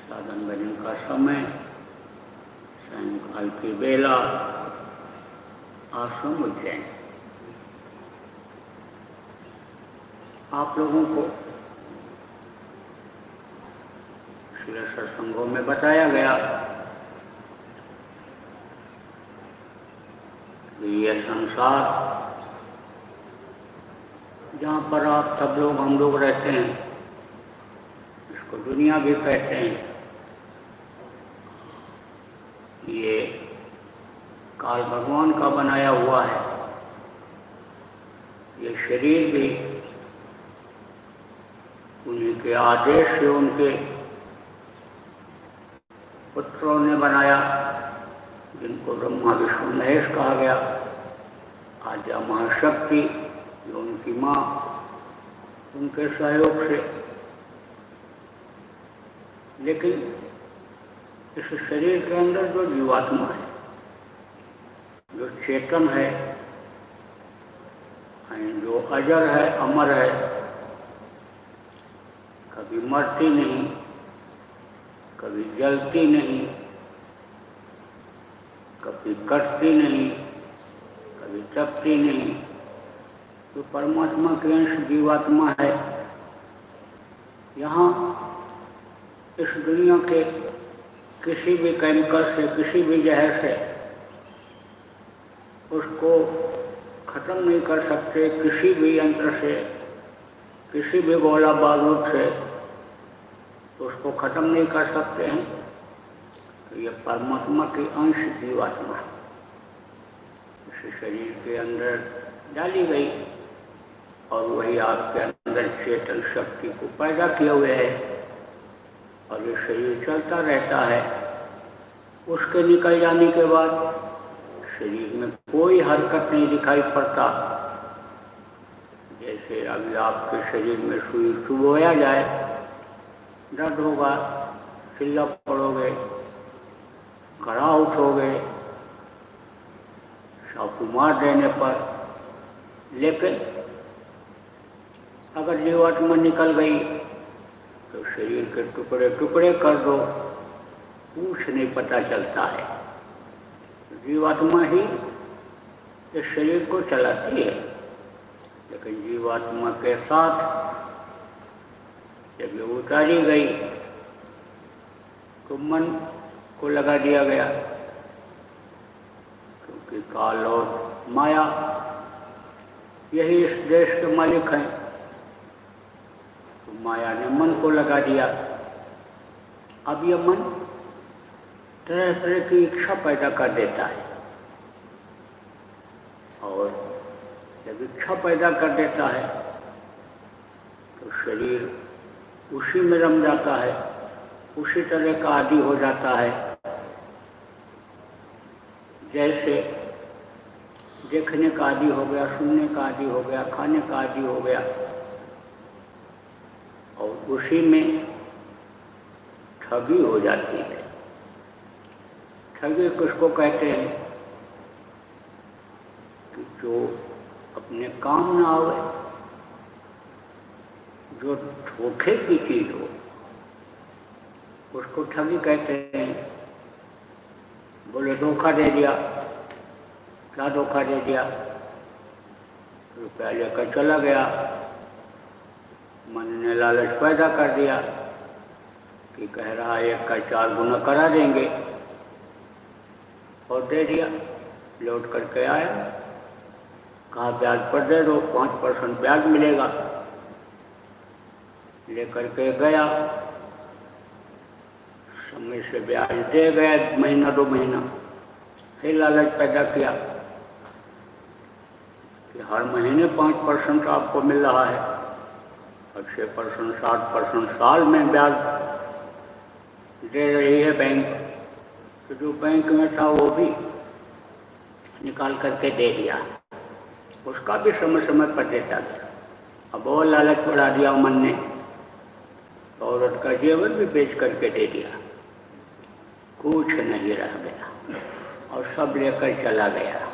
साधन भजन का समय, सायंकाल की बेला, आश्रम उज्जैन। आप लोगों को पिछले सत्संगों में बताया गया कि यह संसार जहाँ पर आप सब लोग हम लोग रहते हैं, इसको दुनिया भी कहते हैं, ये काल भगवान का बनाया हुआ है। ये शरीर भी उन्हीं के आदेश से उनके पुत्रों ने बनाया, जिनको ब्रह्मा विष्णु महेश कहा गया। आद्या महाशक्ति जो उनकी माँ, उनके सहयोग से। लेकिन इस शरीर के अंदर जो जीवात्मा है, जो चेतन है, जो अजर है, अमर है, कभी मरती नहीं, कभी जलती नहीं, कभी कटती नहीं, कभी तपती नहीं, जो परमात्मा के अंश जीवात्मा है, यहाँ इस दुनिया के किसी भी केमिकल से, किसी भी जहर से उसको खत्म नहीं कर सकते। किसी भी यंत्र से, किसी भी गोला बारूद से उसको खत्म नहीं कर सकते हैं। तो ये परमात्मा के अंश जीवात्मा इस शरीर के अंदर डाली गई और वही आपके अंदर चेतन शक्ति को पैदा किए हुए है और ये शरीर चलता रहता है। उसके निकल जाने के बाद शरीर में कोई हरकत नहीं दिखाई पड़ता। जैसे अभी आपके शरीर में सुई चुभोया जाए, दर्द होगा, चिल्ला पड़ोगे, खड़ा उठोगे चाकू मार देने पर। लेकिन अगर जीवात्मा निकल गई तो शरीर के टुकड़े टुकड़े कर दो, कुछ नहीं पता चलता है। जीवात्मा ही इस शरीर को चलाती है। लेकिन जीवात्मा के साथ जब ये उतारी गई तो मन को लगा दिया गया, क्योंकि काल और माया यही इस देश के मालिक हैं। तो माया ने मन को लगा दिया। अब यह मन तरह तरह की इच्छा पैदा कर देता है और जब इच्छा पैदा कर देता है तो शरीर उसी में रम जाता है, उसी तरह का आदी हो जाता है। जैसे देखने का आदी हो गया, सुनने का आदी हो गया, खाने का आदी हो गया और उसी में ठगी हो जाती है। ठगी किसको कहते हैं कि जो अपने काम ना आवे, जो धोखे की चीज हो, उसको ठगी कहते हैं। बोले धोखा दे दिया। क्या धोखा दे दिया? रुपया लेकर चला गया, मन ने लालच पैदा कर दिया कि कह रहा है 1 का 4 गुना करा देंगे, और दे दिया। लौट करके आया, कहा ब्याज पर दे दो, 5% ब्याज मिलेगा। लेकर के गया, समय से ब्याज दे गया, महीना 2 महीना, फिर लालच पैदा किया कि हर महीने 5% आपको मिल रहा है, और 6%, 7% साल में ब्याज दे रही है बैंक। तो जो बैंक में था वो भी निकाल करके दे दिया, उसका भी समय समय पर देता गया। अब और लालच बढ़ा दिया मन ने, औरत का जेवर भी बेच करके दे दिया, कुछ नहीं रह गया और सब लेकर चला गया।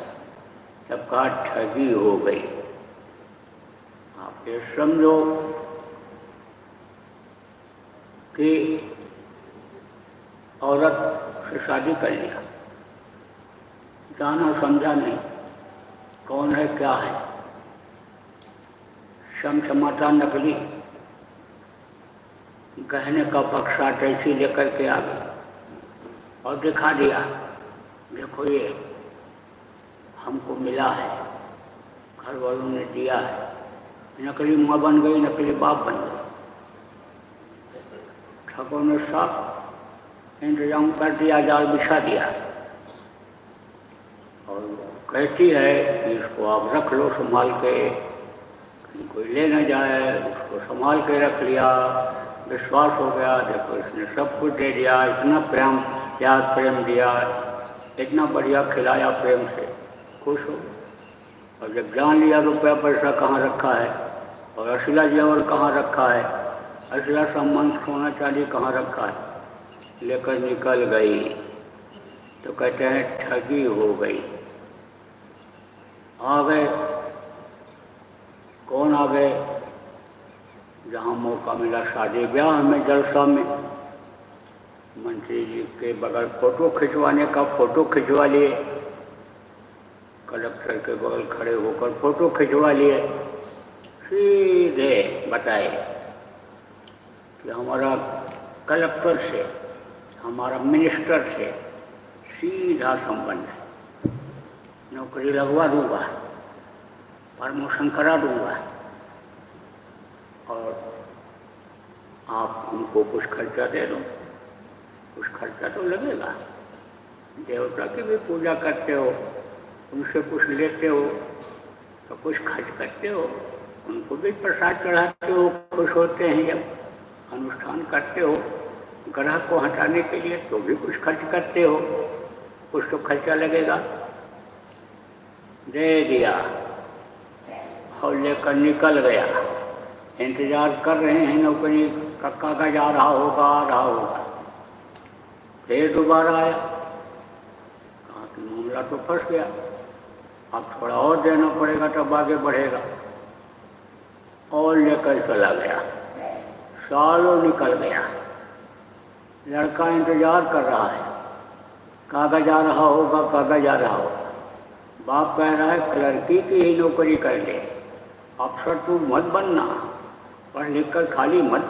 सबका ठगी हो गई। आप ये समझो कि औरत से शादी कर लिया, जाना समझा नहीं कौन है क्या है, समझमाता नकली गहने का बक्सा टैक्सी लेकर के आ गई और दिखा दिया, देखो ये हमको मिला है, घर वालों ने दिया है। नकली माँ बन गई, नकली बाप बन गई। ठगों ने सब इंतजाम कर दिया, जाल बिछा दिया, और कहती है कि इसको आप रख लो संभाल के, कोई ले न जाए। उसको संभाल के रख लिया, विश्वास हो गया, देखो इसने सब कुछ दे दिया, इतना प्रेम, प्यार प्रेम दिया, इतना बढ़िया खिलाया, प्रेम से खुश हो। और जब जान लिया रुपया पैसा कहाँ रखा है और असला जेवर कहाँ रखा है, असला सामान सोना चांदी कहाँ रखा है, लेकर निकल गई। तो कहते हैं ठगी हो गई। आ गए, कौन आ गए? जहाँ मौका मिला शादी ब्याह में, जलसा में, मंत्री जी के बगल फोटो खिंचवाने का, फोटो खिंचवा लिए, कलेक्टर के बगल खड़े होकर फोटो खिंचवा लिए। सीधे बताए कि हमारा कलेक्टर से, हमारा मिनिस्टर से सीधा संबंध है, नौकरी लगवा दूंगा, प्रमोशन करा दूंगा, और आप हमको कुछ खर्चा दे दो। कुछ खर्चा तो लगेगा, देवता की भी पूजा करते हो, उनसे कुछ लेते हो तो कुछ खर्च करते हो, उनको भी प्रसाद चढ़ाते हो, खुश होते हैं जब अनुष्ठान करते हो, ग्रह को हटाने के लिए तो भी कुछ खर्च करते हो, कुछ तो खर्चा लगेगा। दे दिया और लेकर निकल गया। इंतजार कर रहे हैं, नौकरी का कागज आ रहा होगा, आ रहा होगा। फिर दोबारा आया, कहा कि मामला तो फंस गया, अब थोड़ा और देना पड़ेगा तब आगे बढ़ेगा। और लेकर चला गया, सालों निकल गया। लड़का इंतजार कर रहा है, कागज आ रहा होगा, कागज आ रहा होगा। बाप कह रहा है क्लर्की की ही नौकरी कर ले, अफसर तू मत बनना, पढ़ लिख कर खाली मत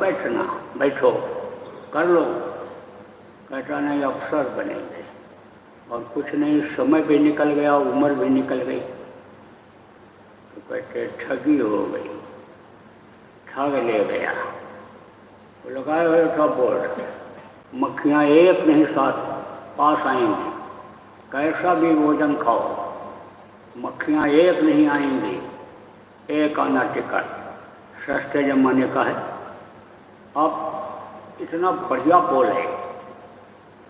बैठो, कर लो। कहता नहीं अफसर बनेंगे, और कुछ नहीं, समय भी निकल गया, उम्र भी निकल गई। तो कहते ठगी हो गई, ठग ले गया। वो लगाए हुए था बोर्ड, मक्खियाँ एक नहीं साथ पास आएंगी, कैसा भी भोजन खाओ मक्खियाँ एक नहीं आएंगी, एक आना टिकट। सस्ते जमाने का है। अब इतना बढ़िया बोल है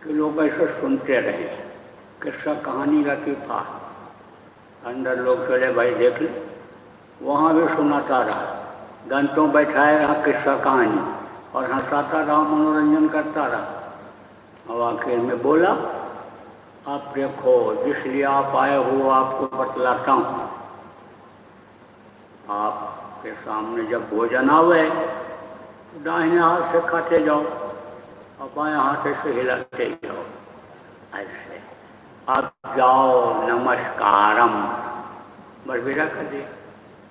कि लोग ऐसे सुनते रहे, किस्सा कहानी रहती था, अंदर लोग चले भाई देख ले, वहाँ भी सुनाता रहा, घंटों बैठाए रहा किस्सा कहानी, और हंसाता रहा, मनोरंजन करता रहा। और आखिर में बोला, आप देखो जिसलिए आप आए हो आपको बतलाता हूँ, आपके सामने जब भोजन आवे तो दाहिने हाथ से खाते जाओ और बाएं हाथ से हिलाते जाओ ऐसे। अब जाओ नमस्कारम, बस विदा कर दिया।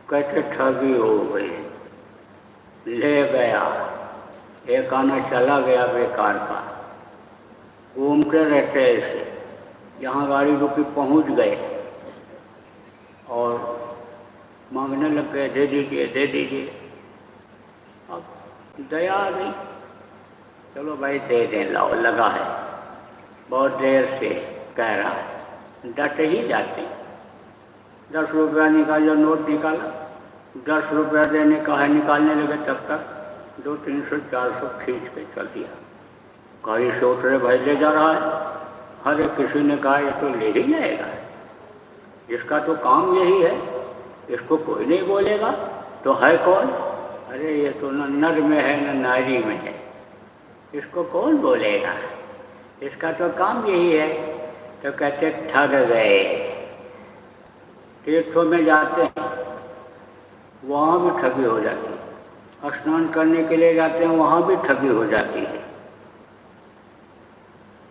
कहते ठगी हो गई, ले गया, एक आना चला गया बेकार का। घूमते रहते ऐसे, जहाँ गाड़ी रुकी पहुँच गए और मांगने लग गए, दे दीजिए दे दीजिए। अब दया आ गई, चलो भाई दे दें, लाओ, लगा है, बहुत देर से कह रहा है, डट ही जाते। 10 रुपया निकालो, नोट निकाला, 10 रुपया देने का है, निकालने लगे तब तक 200, 300, 400 खींच के चल दिया। गाड़ी से उतरे, भाई ले जा रहा है। हर किसी ने कहा ये तो ले ही जाएगा, इसका तो काम यही है, इसको कोई नहीं बोलेगा तो है कौन? अरे ये तो न नर में है न नारी में है, इसको कौन बोलेगा, इसका तो काम यही है। तो कहते ठग गए। तीर्थों में जाते हैं, वहाँ भी ठगी हो जाती है। स्नान करने के लिए जाते हैं, वहाँ भी ठगी हो जाती है।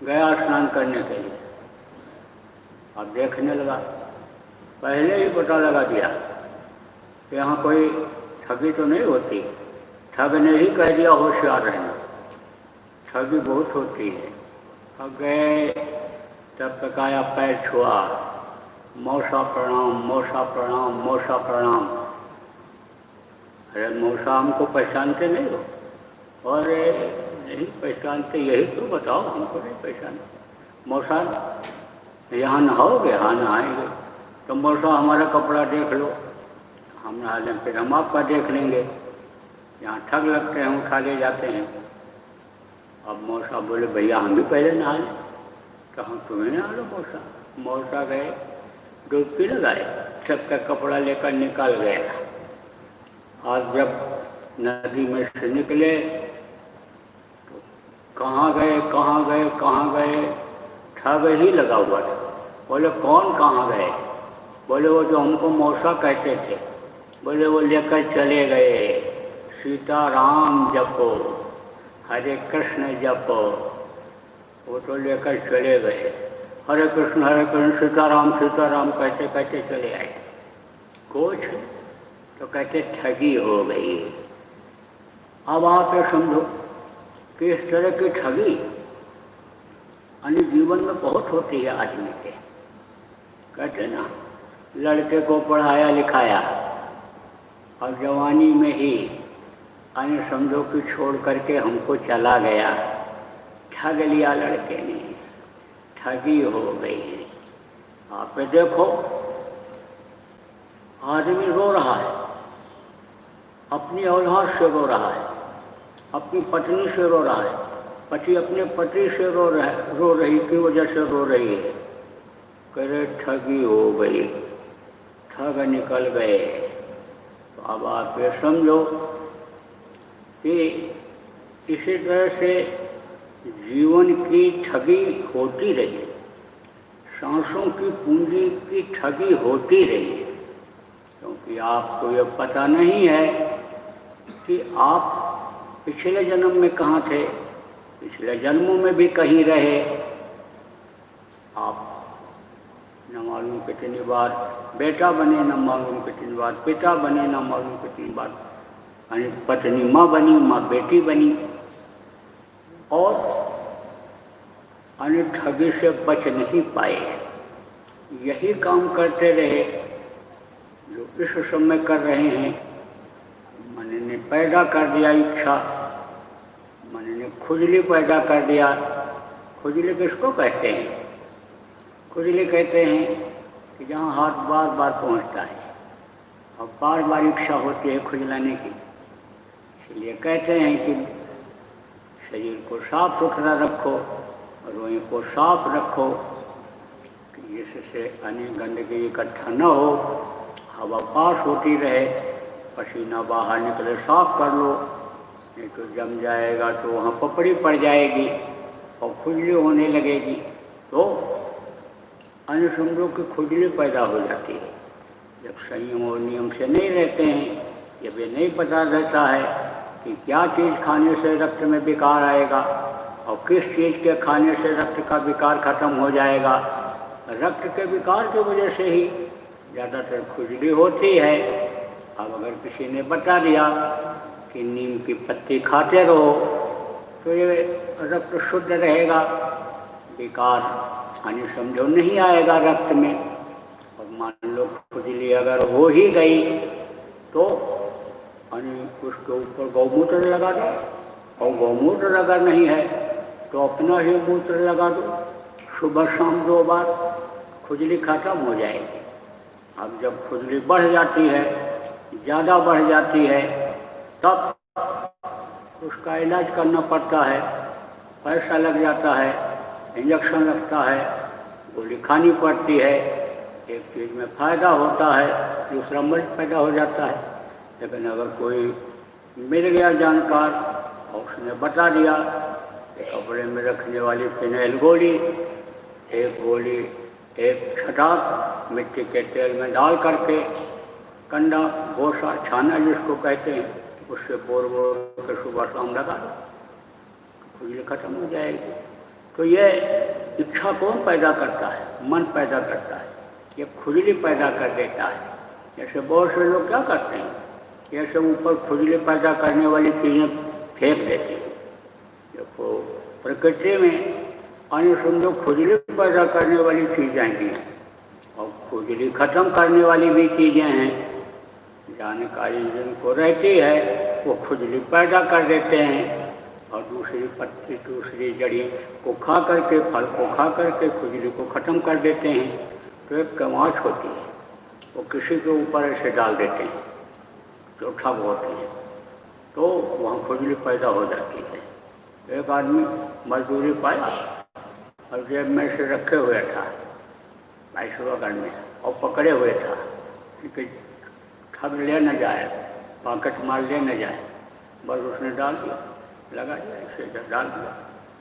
गया स्नान करने के लिए, अब देखने लगा, पहले ही पता लगा दिया कि यहाँ कोई ठगी तो नहीं होती। ठग ने ही कह दिया होशियार रहना, ठगी बहुत होती है। अब गए, तब तक आया, पैर छुआ, मौसा प्रणाम, मौसा प्रणाम, मौसा प्रणाम। अरे मौसा हमको पहचानते नहीं हो? और नहीं पहचानते, यही तो बताओ, हमको नहीं पहचानते। मौसा यहाँ नहाओगे? हाँ नहाएंगे। तो मौसा हमारा कपड़ा देख लो, हम नहा लें, फिर हम आपका देख लेंगे। यहाँ ठग लगते हैं, उठा ले जाते हैं। अब मौसा बोले भैया हम भी पहले नहा लें। तो हम तुम्हें नहा लो मौसा। मौसा गए, डुबकी लगाए, सबका कपड़ा लेकर निकल गया। और जब नदी में से निकले तो कहाँ गए कहाँ गए कहाँ गए, ठग ही लगा हुआ था। बोले कौन कहाँ गए? बोले वो जो हमको मौसा कहते थे। बोले वो लेकर चले गए, सीताराम जपो, हरे कृष्ण जपो। वो तो लेकर चले गए, हरे कृष्ण सीताराम सीताराम कहते कहते चले आए। कुछ तो कहते ठगी हो गई। अब आप ये समझो कि इस तरह की ठगी अन्य जीवन में बहुत होती है आदमी के। कहते ना, लड़के को पढ़ाया लिखाया और जवानी में ही अन्य समझो कि छोड़ करके हमको चला गया, ठग लिया लड़के ने, ठगी हो गई। आप देखो, आदमी रो रहा है, अपनी औलाद से रो रहा है, अपनी पत्नी से रो रहा है, पति अपने पति से रो रही की वजह से रो रही है। कह रहे ठगी हो गई, ठग निकल गए। तो अब आप ये समझो कि इसी तरह से जीवन की ठगी होती रही, सांसों की पूंजी की ठगी होती रही। क्योंकि आपको ये पता नहीं है कि आप पिछले जन्म में कहाँ थे, पिछले जन्मों में भी कहीं रहे। आप न मालूम कितनी बार बेटा बने, न मालूम कितनी बार पिता बने, न मालूम कितनी बार पत्नी माँ बनी, माँ बेटी बनी, और अन्य ठगी से बच नहीं पाए। यही काम करते रहे जो इस समय कर रहे हैं। मन ने पैदा कर दिया इच्छा, मन ने खुजली पैदा कर दिया। खुजली किसको कहते हैं? खुजली कहते हैं कि जहाँ हाथ बार बार पहुँचता है और बार बार इच्छा होती है खुजलाने की। इसलिए कहते हैं कि शरीर को साफ सुथरा रखो, रोए को साफ रखो, कि जिससे अन्य गंदगी इकट्ठा न हो, हवा पास होती रहे, पसीना बाहर निकले साफ कर लो, नहीं तो जम जाएगा तो वहाँ पपड़ी पड़ जाएगी और खुजली होने लगेगी। तो अन्य समझो कि खुजली पैदा हो जाती है जब संयम और नियम से नहीं रहते हैं, जब ये नहीं पता रहता है कि क्या चीज़ खाने से रक्त में विकार आएगा और किस चीज़ के खाने से रक्त का विकार खत्म हो जाएगा। रक्त के विकार की वजह से ही ज़्यादातर खुजली होती है। अब अगर किसी ने बता दिया कि नीम की पत्ती खाते रहो तो ये रक्त शुद्ध रहेगा, विकार यानी समझो नहीं आएगा रक्त में। और मान लो खुजली अगर हो ही गई तो यानी उसके ऊपर गौमूत्र लगा दो, और गौमूत्र अगर नहीं है तो अपना ही मूत्र लगा दो, सुबह शाम 2 बार, खुजली खत्म हो जाएगी। अब जब खुजली बढ़ जाती है, ज़्यादा बढ़ जाती है, तब उसका इलाज करना पड़ता है, पैसा लग जाता है, इंजेक्शन लगता है, गोली खानी पड़ती है। एक चीज़ में फ़ायदा होता है, दूसरा मर्ज पैदा हो जाता है। लेकिन अगर कोई मिल गया जानकार और उसने बता दिया कि कपड़े में रखने वाली फिनाइल गोली, एक गोली एक छटाक मिट्टी के तेल में डाल करके कंडा गोसा छाना जिसको कहते हैं, उससे बोर के सुबह शाम लगा दो, खुजली खत्म हो जाएगी। तो ये इच्छा कौन पैदा करता है? मन पैदा करता है। ये खुजली पैदा कर देता है। जैसे बहुत से लोग क्या करते हैं, जैसे ऊपर खुजली पैदा करने वाली चीज़ें फेंक देते हैं। देखो प्रकृति में अन्य समझो खुजली पैदा करने वाली चीज़ें भी हैं और खुजली खत्म करने वाली भी चीज़ें हैं। जानकारी जिनको रहती है वो खुजली पैदा कर देते हैं और दूसरी पत्ती दूसरी जड़ी को खा करके, फल को खा करके खुजली को ख़त्म कर देते हैं। तो एक कमाच होती है, वो किसी के ऊपर ऐसे डाल देते हैं जो ठग होते हैं, तो वहाँ खुजली पैदा हो जाती है। एक आदमी मजदूरी पाया और जेब में से रखे हुए था 22 रुपये में और पकड़े हुए था कि ठग ले न जाए, पॉकेट मार ले न जाए, बस उसने डाल दिया, लगा दिया, ऐसे डाल दिया।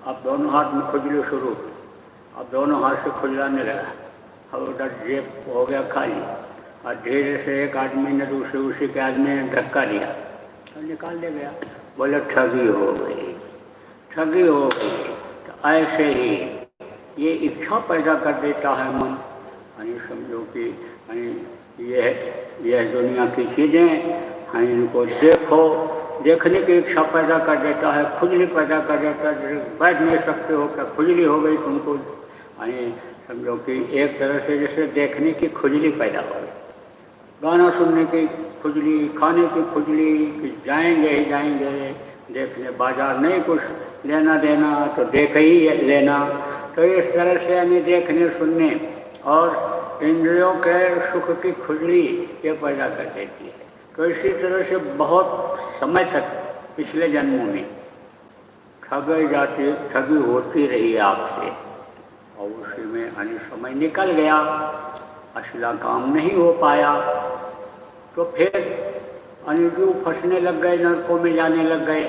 अब दोनों हाथ में खुजली शुरू हुई, अब दोनों हाथ से खुजलाने लगा, अब उधर जेब हो गया खाली। और धीरे से एक आदमी ने दूसरे उसी के आदमी ने धक्का दिया और निकाल ले गया। बोले ठगी हो गई, ठगी हो गई। तो ऐसे ही ये इच्छा पैदा कर देता है मन। यानी समझो कि यह दुनिया की चीज़ें हैं, इनको देखो, देखने की इच्छा पैदा कर देता है, खुजली पैदा कर देता है। बैठ नहीं सकते हो, क्या खुजली हो गई तुमको? यानी समझो कि एक तरह से जैसे देखने की खुजली पैदा हो गई, गाना सुनने की खुजली, खाने की खुजली कि जाएंगे ही जाएंगे देखने, बाजार नहीं कुछ लेना देना तो देख ही लेना। तो इस तरह से हमें देखने सुनने और इंद्रियों के सुख की खुजली ये पैदा कर देती है। तो इसी तरह से बहुत समय तक पिछले जन्मों में ठगी होती रही आपसे और उसी में अन्य समय निकल गया, असला काम नहीं हो पाया, तो फिर अनुजू फंसने लग गए, नरकों में जाने लग गए।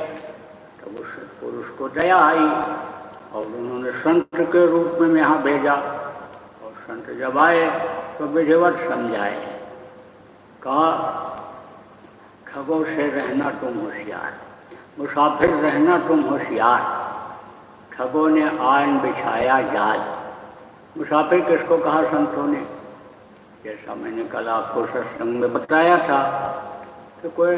तब उस पुरुष को दया आई और उन्होंने संत के रूप में यहाँ भेजा। और संत जब आए तो विधिवत समझाए, कहा ठगों से रहना तुम होशियार, मुसाफिर रहना तुम होशियार। ठगों ने आन बिछाया जाल। मुसाफिर किसको कहा संतों ने? जैसा मैंने कल आपको सत्संग में बताया था कि कोई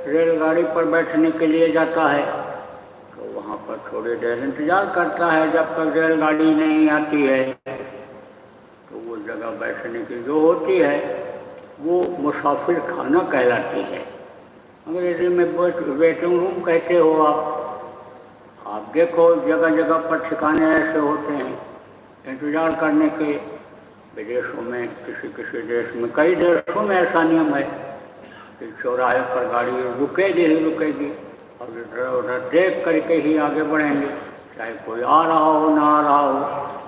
रेलगाड़ी पर बैठने के लिए जाता है तो वहाँ पर थोड़ी देर इंतज़ार करता है जब तक रेलगाड़ी नहीं आती है। तो वो जगह बैठने की जो होती है वो मुसाफिर खाना कहलाती है। अंग्रेजी में वेटिंग रूम कहते हो आप देखो जगह जगह पर ठिकाने ऐसे होते हैं इंतज़ार करने के। विदेशों में किसी देश में, कई देशों में ऐसा नियम है कि चौराहे पर गाड़ी रुकेगी ही रुकेगी और इधर उधर देख करके ही आगे बढ़ेंगे, चाहे कोई आ रहा हो ना आ रहा हो।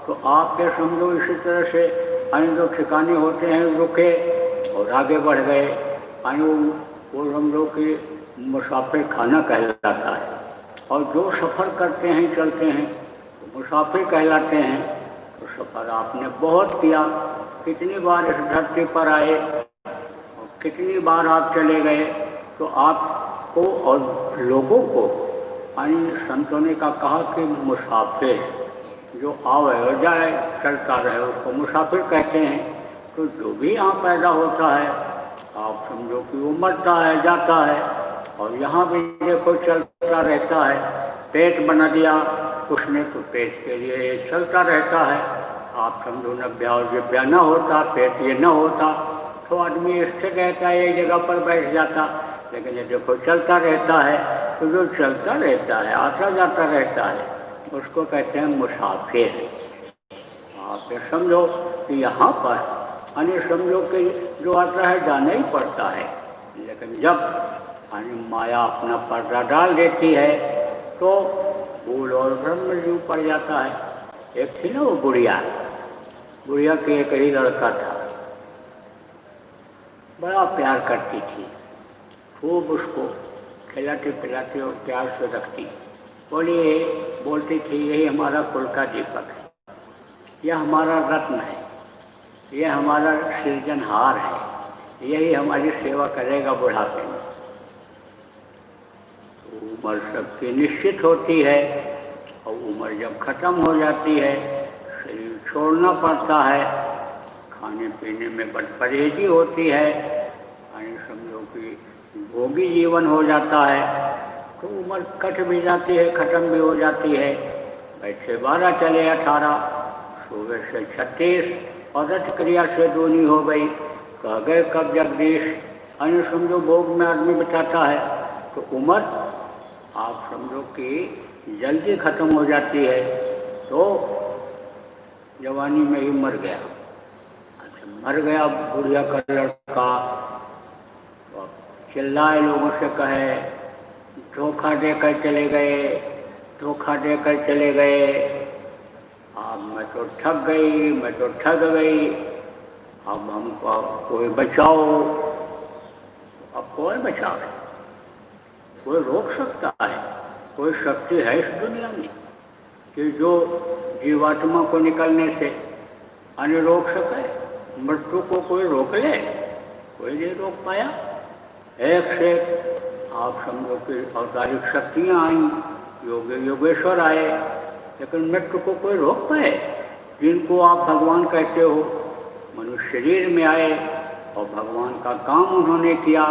तो आप ये समझो इसी तरह से अन्य जो ठिकाने होते हैं रुके और आगे बढ़ गए, अन्य वो समझो कि मुसाफिर खाना कहलाता है। और जो सफ़र करते हैं चलते हैं तो मुसाफिर कहलाते हैं। तो सफ़र आपने बहुत किया, कितनी बार इस धरती पर आए और कितनी बार आप चले गए, तो आपको और लोगों को अन्य संतों ने का कहा कि मुसाफिर जो आवे और जाए चलता रहे उसको मुसाफिर कहते हैं। तो जो भी यहाँ पैदा होता है आप समझो कि वो मरता है जाता है, और यहाँ भी देखो चलता रहता है। पेट बना दिया उसने तो पेट के लिए ये चलता रहता है। आप समझो न ब्याह न होता, पेट ये न होता तो आदमी स्थिर रहता है, एक जगह पर बैठ जाता। लेकिन ये देखो चलता रहता है, तो जो चलता रहता है आता जाता रहता है उसको कहते हैं मुसाफिर। आप ये समझो कि यहाँ पर अन्य समझो कि जो आता है जाना ही पड़ता है। लेकिन जब अन्य माया अपना पर्दा डाल देती है तो भूल और भ्रम में जीव पड़ जाता है। एक थी ना वो बुढ़िया के एक ही लड़का था, बड़ा प्यार करती थी, खूब उसको खिलाती पिलाती और प्यार से रखती। बोलती थी यही हमारा कुल का दीपक है, यह हमारा रत्न है, यह हमारा सृजनहार है, यही हमारी सेवा करेगा बुढ़ापे में। तो उम्र सबकी निश्चित होती है और उम्र जब खत्म हो जाती है शरीर छोड़ना पड़ता है, खाने पीने में बड़ी परहेजी होती है, यानी समझो कि भोगी जीवन हो जाता है। तो उम्र कट भी जाती है, ख़त्म भी हो जाती है। बैठे 12 चले 18, सुबह से 36 और रथ क्रिया से दूनी हो गई। कह गए कब जगदीश, अन्य समझो भोग में आदमी बिताता है तो उम्र आप समझो कि जल्दी ख़त्म हो जाती है। तो जवानी में ही मर गया। अच्छा मर गया बुढ़िया का लड़का, तो चिल्लाए लोगों से कहे धोखा देकर चले गए, धोखा देकर चले गए, अब मैं तो ठग गई, मैं तो ठग गई, अब हमको कोई बचाओ। अब कोई बचावे, कोई रोक सकता है? कोई शक्ति है इस दुनिया में कि जो जीवात्मा को निकलने से अन्य रोक सके? मृत्यु को कोई रोक ले? कोई नहीं रोक पाया। एक से आप समझो कि अवतारिक शक्तियाँ आई, योगेश्वर आए, लेकिन मृत्यु को कोई रोक पाए? जिनको आप भगवान कहते हो मनुष्य शरीर में आए और भगवान का काम उन्होंने किया,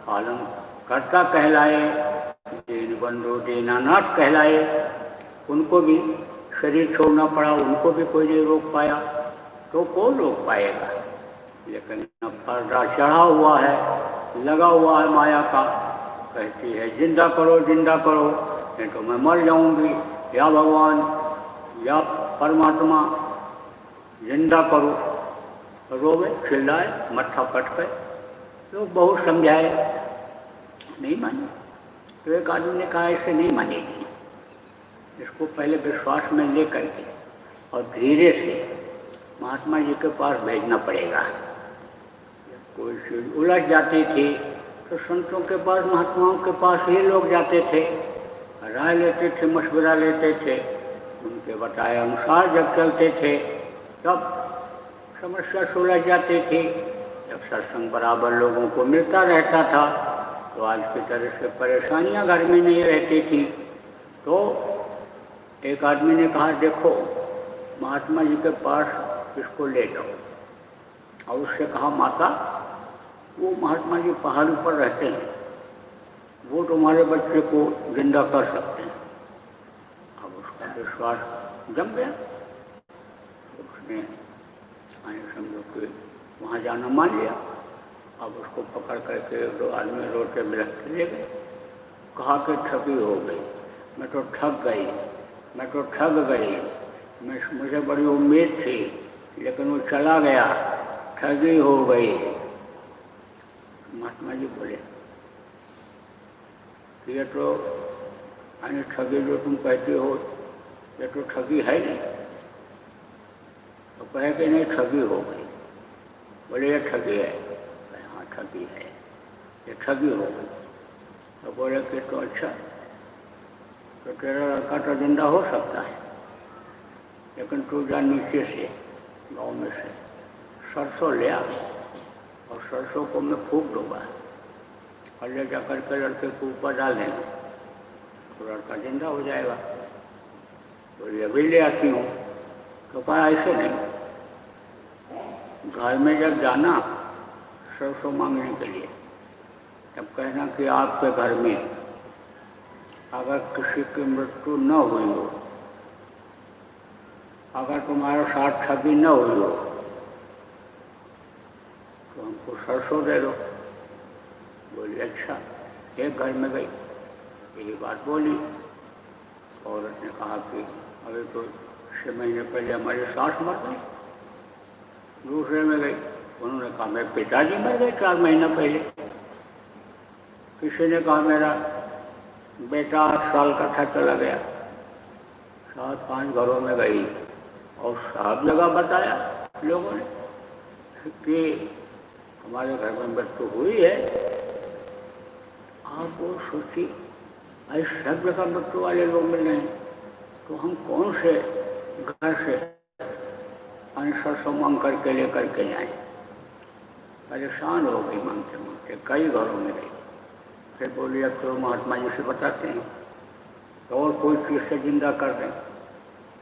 पालन कर्ता कहलाए, दीन बंधु दीनानाथ कहलाए, उनको भी शरीर छोड़ना पड़ा, उनको भी कोई नहीं रोक पाया। तो कौन रोक पाएगा? लेकिन अब पर्दा चढ़ा हुआ है, लगा हुआ है माया का, कहती है जिंदा करो जिंदा करो, नहीं तो मैं मर जाऊंगी, या भगवान या परमात्मा जिंदा करो। रोवे चिल्लाए मत्था पटके, लोग बहुत समझाए नहीं माने। तो एक आदमी ने कहा ऐसे नहीं मानेगी, इसको पहले विश्वास में ले करके और धीरे से महात्मा जी के पास भेजना पड़ेगा। कोई चीज़ उलझ जाती थी तो संतों के पास महात्माओं के पास ही लोग जाते थे, राय लेते थे, मशवरा लेते थे, उनके बताए अनुसार जब चलते थे तब समस्या सुलझ जाती थी। जब सत्संग बराबर लोगों को मिलता रहता था तो आज की तरह से परेशानियां घर में नहीं रहती थी। तो एक आदमी ने कहा देखो महात्मा जी के पास इसको ले जाओ, और उससे कहा माता वो महात्मा जी पहाड़ी पर रहते हैं, वो तुम्हारे बच्चे को जिंदा कर सकते हैं। अब उसका विश्वास जम गया, उसने समझो कि वहाँ जाना मान लिया। अब उसको पकड़ करके 2 आदमी रोते बिलखते ले गए। कहा कि ठगी हो गई, मैं तो ठग गई, मैं तो ठग गई, मुझे बड़ी उम्मीद थी लेकिन वो चला गया, ठगी हो गई। महात्मा जी बोले कि ये तो अन्य ठगी जो तुम कहते हो ये तो ठगी है नहीं। तो कहे कि नहीं ठगी हो गई। बोले ये ठगी है? हाँ ठगी है, ये ठगी हो गई। तो बोले कि तो अच्छा, तो तेरा लड़का तो जिंदा हो सकता है, लेकिन तू जा नीचे से गाँव में से सरसों ले आ और सरसों को मैं फूंक दूँगा और ले जा करके लड़के के ऊपर डाल देंगे तो लड़का जिंदा हो जाएगा। बोली अभी ले आती हूँ। तो कहा ऐसे नहीं, घर में जब जाना सरसों मांगने के लिए, तब कहना कि आपके घर में अगर किसी की मृत्यु न हुई हो, अगर तुम्हारे साथ ठगी न हुई हो, तो हमको सरसों दे दो। बोली अच्छा। एक घर में गई, यही बात बोली। औरत ने कहा कि अभी तो 6 महीने पहले हमारी सास मर गई। दूसरे में गई, उन्होंने कहा मेरे पिताजी मर गए 4 महीना पहले। किसी ने कहा मेरा बेटा 8 साल का था, चला गया। 7-5 घरों में गई और सब जगह बताया लोगों ने कि हमारे घर में मृत्यु हुई है। आप वो सोची, ऐसे सब जगह मृत्यु वाले लोग मिल रहे हैं, तो हम कौन से घर से सरसों मांग करके लेकर के जाएं। परेशान हो गई मांगते मांगते, कई घरों में गई। फिर बोली अब तो महात्मा जी से बताते हैं तो और कोई चीज़ से जिंदा कर दें।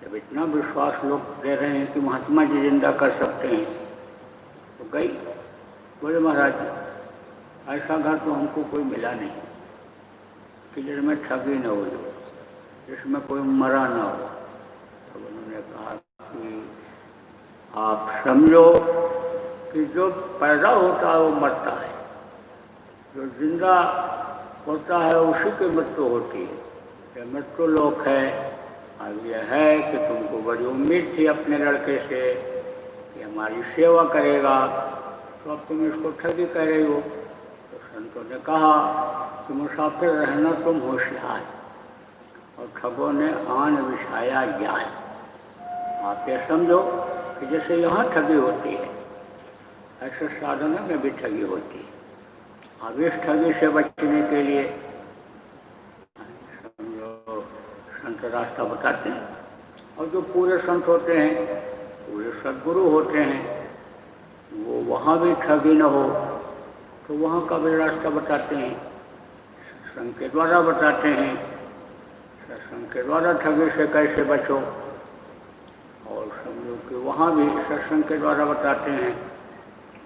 जब इतना विश्वास लोग दे रहे हैं कि महात्मा जी जिंदा कर सकते हैं, तो गई। बोले महाराज जी ऐसा घर तो हमको कोई मिला नहीं कि जिसमें ठगी न हो, जिसमें कोई मरा ना हो। तो उन्होंने कहा कि आप समझो कि जो पैदा होता है वो मरता है, जो जिंदा होता है उसी की मृत्यु होती है। ये मृत्यु लोक है। अब यह है कि तुमको बड़ी उम्मीद थी अपने लड़के से कि हमारी सेवा करेगा, तो अब तुम इसको ठगी कह रही हो। तो संतों ने कहा कि मुसाफिर रहना तुम होशियार, और ठगों ने आन बिछाया ज्ञान। आप ये समझो कि जैसे यहाँ ठगी होती है, ऐसे साधनों में भी ठगी होती है। अब इस ठगी से बचने के लिए समझो संत रास्ता बताते हैं। और जो पूरे संत होते हैं, पूरे सद्गुरु होते हैं, वो वहाँ भी ठगी न हो तो वहाँ का भी रास्ता बताते हैं, सत्संग के द्वारा बताते हैं। सत्संग के द्वारा ठगी से कैसे बचो, और समझो कि वहाँ भी सत्संग के द्वारा बताते हैं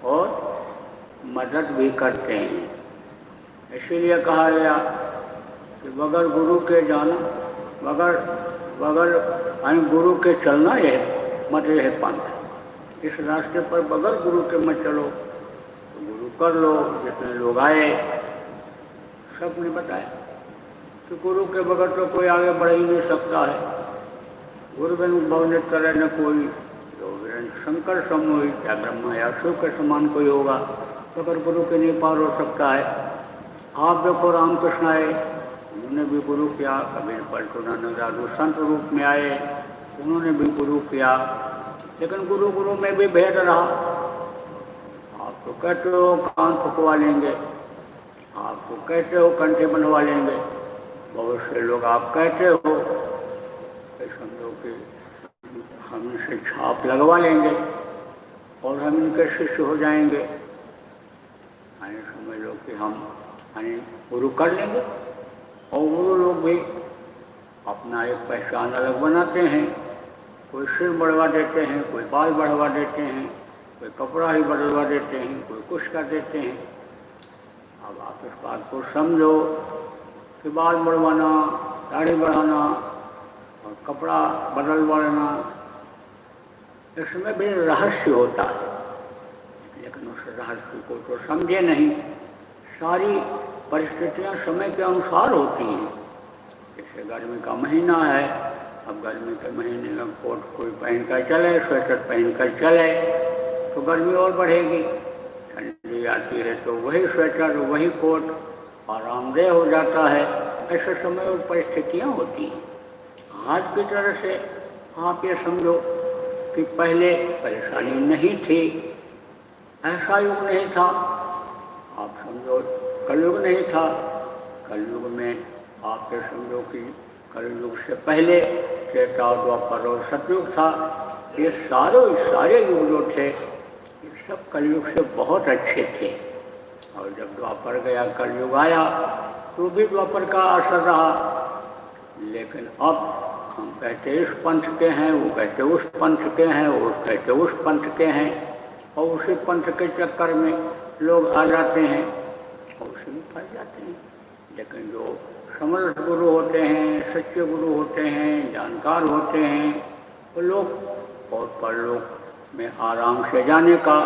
और मदद भी करते हैं। इसीलिए कहा गया कि बगैर गुरु के जाना, बगैर गुरु के चलना यह मत रहे पंथ। इस रास्ते पर बगैर गुरु के मत चलो, तो गुरु कर लो। जितने लोग आए सब ने बताया कि गुरु के बगैर तो कोई आगे बढ़ ही नहीं सकता है। गुरु बिन भव ने तरह न कोई, जो वीरेंद्र शंकर समूह या ब्रह्मा या शिव के समान कोई होगा, बगैर गुरु के नहीं पार हो सकता है। आप देखो रामकृष्ण आए, उन्होंने भी गुरु किया। कबीर पलटूनानंद दादू संत रूप में आए, उन्होंने भी गुरु किया। लेकिन गुरु गुरु में भी भेद रहा। आप तो कहते हो कान फुकवा लेंगे, आप तो कहते हो कंठे बनवा लेंगे, बहुत से लोग आप कहते हो कि समझो कि हम इनसे छाप लगवा लेंगे और हम इनके शिष्य हो जाएंगे। समझ लो कि हम गुरु कर लेंगे। और गुरु लोग भी अपना एक पहचान अलग बनाते हैं। कोई सिर बढ़वा देते हैं, कोई बाल बढ़वा देते हैं, कोई कपड़ा ही बदलवा देते हैं, कोई कुछ कर देते हैं। अब आप इस बात को समझो कि बाल बढ़वाना, दाढ़ी बढ़ाना और कपड़ा बदलवाना, इसमें भी रहस्य होता है। लेकिन उस रहस्य को तो समझे नहीं। सारी परिस्थितियां समय के अनुसार होती हैं। जैसे गर्मी का महीना है, अब गर्मी के महीने में कोट कोई पहन कर चले, स्वेटर पहन कर चले तो गर्मी और बढ़ेगी। ठंडी आती है तो वही स्वेटर, वही कोट आरामदेह हो जाता है। ऐसे समय और परिस्थितियाँ होती हैं। आज की तरह से आप ये समझो कि पहले परेशानी नहीं थी, ऐसा युग नहीं था। आप समझो कलयुग नहीं था। कलयुग में आप ये समझो कि कलयुग से पहले त्रेता, द्वापर और सतयुग था। ये सारे युग जो थे, ये सब कलयुग से बहुत अच्छे थे। और जब द्वापर गया, कलयुग आया, तो भी द्वापर का असर रहा। लेकिन अब हम कहते इस पंथ के हैं, वो कहते उस पंथ के हैं, वो कहते उस पंथ के हैं, और उसी पंथ के चक्कर में लोग आ जाते हैं और उसी में फंस जाते हैं। लेकिन जो समर्थ गुरु होते हैं, सच्चे गुरु होते हैं, जानकार होते हैं, वो लोग और परलोक में आराम से जाने का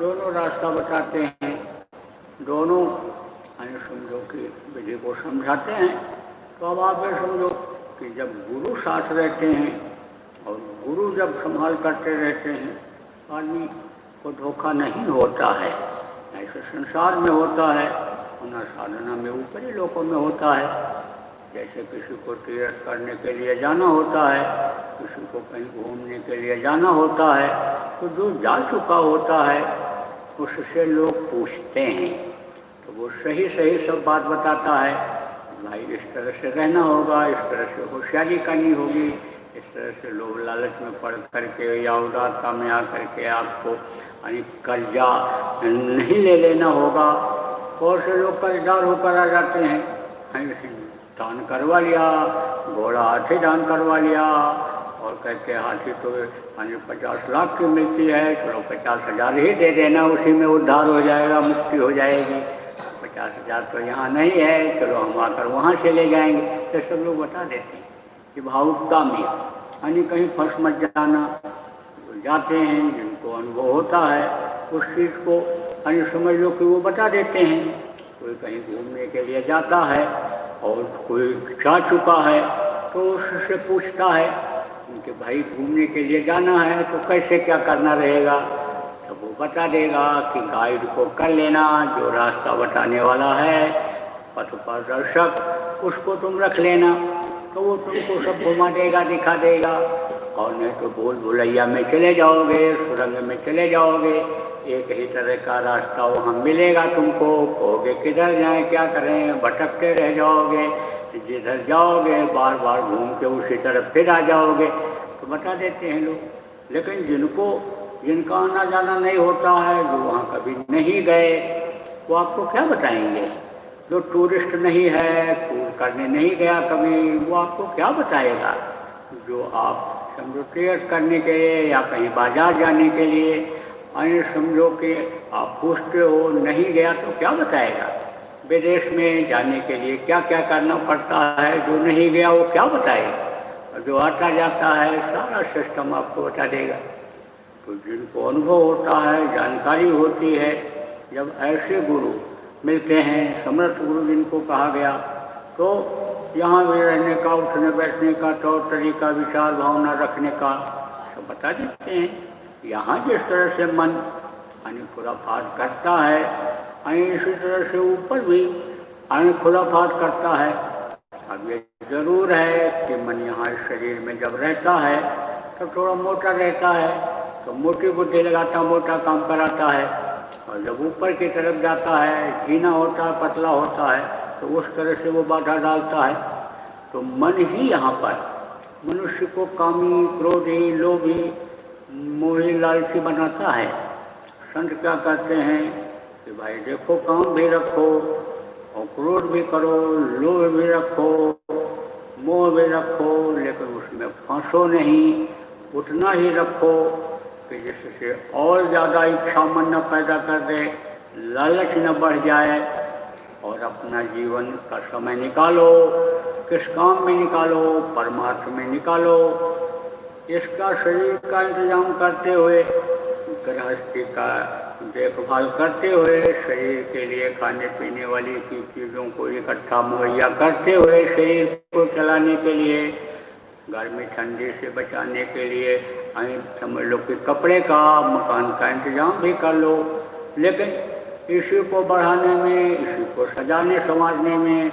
दोनों रास्ता बताते हैं, दोनों समझो कि विधि को समझाते हैं। तो अब आप ये समझो कि जब गुरु साथ रहते हैं और गुरु जब संभाल करते रहते हैं, आदमी को धोखा नहीं होता है। ऐसे संसार में होता है, उन्हें साधना में ऊपरी लोकों में होता है। जैसे किसी को तीर्थ करने के लिए जाना होता है, किसी को कहीं घूमने के लिए जाना होता है, तो जो जा चुका होता है उससे लोग पूछते हैं, तो वो सही सही सब बात बताता है। भाई इस तरह से रहना होगा, इस तरह से होशियारी करनी होगी, इस तरह से लोभ लालच में पड़ करके या उदारता में आकर के आपको कर्जा नहीं ले लेना होगा। और से लोग कर्जदार होकर आ जाते हैं, दान करवा लिया, घोड़ा हाथी दान करवा लिया, और कहते हाथी तो 50 लाख की मिलती है, चलो 50,000 ही दे देना, उसी में उद्धार हो जाएगा, मुक्ति हो जाएगी। 50,000 तो यहाँ नहीं है, चलो हम आकर वहाँ से ले जाएंगे। तो सब लोग बता देते हैं कि भावुकता में कहीं फंस मत जाना। तो जाते हैं, जिनको अनुभव होता है उस चीज़ को समझ लो कि वो बता देते हैं। कोई कहीं घूमने के लिए जाता है और कोई जा चुका है तो उससे पूछता है कि भाई घूमने के लिए जाना है तो कैसे क्या करना रहेगा, तो वो बता देगा कि गाइड को कर लेना, जो रास्ता बताने वाला है पथ प्रदर्शक उसको तुम रख लेना, तो वो तुमको सब घुमा देगा, दिखा देगा। और नहीं तो भूल भुलैया में चले जाओगे, सुरंग में चले जाओगे, एक ही तरह का रास्ता वहाँ मिलेगा तुमको, कहोगे किधर जाएं, क्या करें, भटकते रह जाओगे, जिधर जाओगे बार बार घूम के उसी तरफ फिर आ जाओगे। तो बता देते हैं लोग। लेकिन जिनका आना जाना नहीं होता है, जो वहाँ कभी नहीं गए, वो आपको क्या बताएंगे। जो टूरिस्ट नहीं है, टूर करने नहीं गया कभी, वो आपको क्या बताएगा। जो आप समझो तीर्थ करने के लिए या कहीं बाजार जाने के लिए समझो कि आप पूछते हो, नहीं गया तो क्या बताएगा। विदेश में जाने के लिए क्या क्या करना पड़ता है, जो नहीं गया वो क्या बताएगा। और जो आता जाता है सारा सिस्टम आपको बता देगा। तो जिनको अनुभव होता है, जानकारी होती है, जब ऐसे गुरु मिलते हैं, समर्थ गुरु जिनको कहा गया, तो यहाँ भी रहने का, उठने बैठने का तौर तरीका, विचार भावना रखने का सब बता देते हैं। यहाँ जिस तरह से मन खुराफात करता है, इसी तरह से ऊपर भी खुराफात करता है। अब ये जरूर है कि मन यहाँ शरीर में जब रहता है तो थोड़ा मोटा रहता है, तो मोटी बुद्धि लगाता, मोटा काम कराता है। और जब ऊपर की तरफ जाता है, ढीना होता है, पतला होता है, तो उस तरह से वो बाधा डालता है। तो मन ही यहाँ पर मनुष्य को कामी, क्रोधी, लोभी, मोही, लालची बनाता है। संत क्या कहते हैं कि भाई देखो, काम भी रखो और क्रोध भी करो, लोभ भी रखो, मोह भी रखो, लेकिन उसमें फंसो नहीं। उतना ही रखो कि जिससे और ज़्यादा इच्छा मन न पैदा कर दे, लालच न बढ़ जाए। और अपना जीवन का समय निकालो, किस काम में निकालो, परमार्थ में निकालो। इसका शरीर का इंतजाम करते हुए, गृहस्थी का देखभाल करते हुए, शरीर के लिए खाने पीने वाली की चीज़ों को इकट्ठा मुहैया करते हुए, शरीर को चलाने के लिए, गर्मी ठंडी से बचाने के लिए समझ लो कि कपड़े का, मकान का इंतजाम भी कर लो। लेकिन इसी को बढ़ाने में, इसी को सजाने संवारने में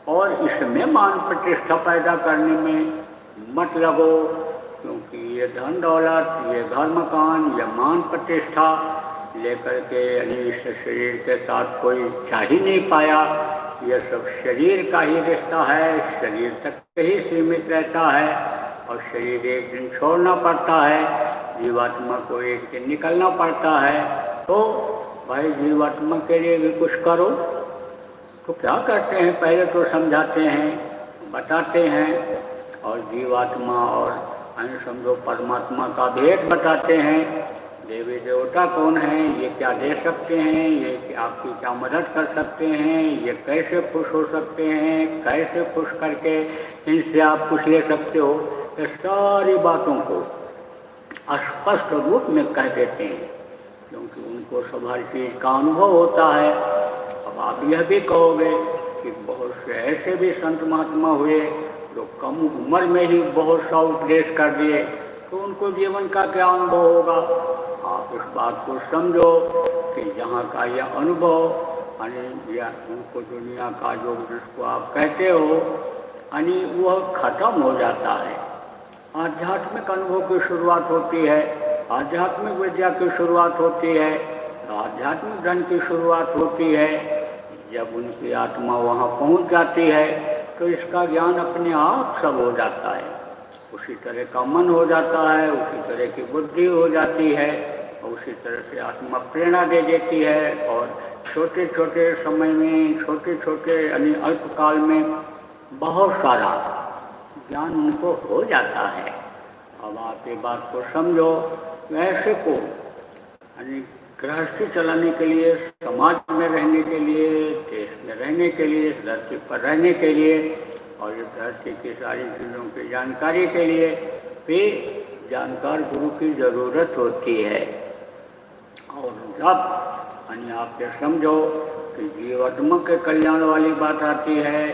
और इसमें मान प्रतिष्ठा पैदा करने में मत लगो, क्योंकि ये धन दौलत, ये घर मकान, ये मान प्रतिष्ठा लेकर के इस शरीर के साथ कोई चाह ही नहीं पाया। यह सब शरीर का ही रिश्ता है, शरीर तक ही सीमित रहता है और शरीर एक दिन छोड़ना पड़ता है, जीवात्मा को एक दिन निकलना पड़ता है। तो भाई जीवात्मा के लिए भी कुछ करो। तो क्या करते हैं, पहले तो समझाते हैं, बताते हैं और जीवात्मा और अन्य समझो परमात्मा का भेद बताते हैं। देवी देवता कौन है, ये क्या दे सकते हैं, ये आपकी क्या मदद कर सकते हैं, ये कैसे खुश हो सकते हैं, कैसे खुश करके इनसे आप कुछ ले सकते हो, ये सारी बातों को स्पष्ट रूप में कह देते हैं, क्योंकि उनको सब हर चीज़ का अनुभव होता है। अब आप यह भी कहोगे कि बहुत से ऐसे भी संत महात्मा हुए जो कम उम्र में ही बहुत सा उपदेश कर दिए, तो उनको जीवन का क्या अनुभव होगा। आप इस बात को समझो कि यहाँ का यह अनुभव या उनको दुनिया का जो जिसको आप कहते हो वह खत्म हो जाता है। आध्यात्मिक अनुभव की शुरुआत होती है, आध्यात्मिक विद्या की शुरुआत होती है, आध्यात्मिक धन की शुरुआत होती है। जब उनकी आत्मा वहाँ पहुँच जाती है तो इसका ज्ञान अपने आप सब हो जाता है। उसी तरह का मन हो जाता है, उसी तरह की बुद्धि हो जाती है, उसी तरह से आत्मा प्रेरणा दे देती है और छोटे छोटे समय में, छोटे छोटे अल्पकाल में बहुत सारा ज्ञान उनको हो जाता है। अब आप ये बात को समझो, ऐसे को गृहस्थी चलाने के लिए, समाज में रहने के लिए, देश में रहने के लिए, धरती पर रहने के लिए और इस धरती की सारी चीज़ों की जानकारी के लिए भी जानकार गुरु की ज़रूरत होती है। और जब आप ये समझो कि जीवात्मा के कल्याण वाली बात आती है,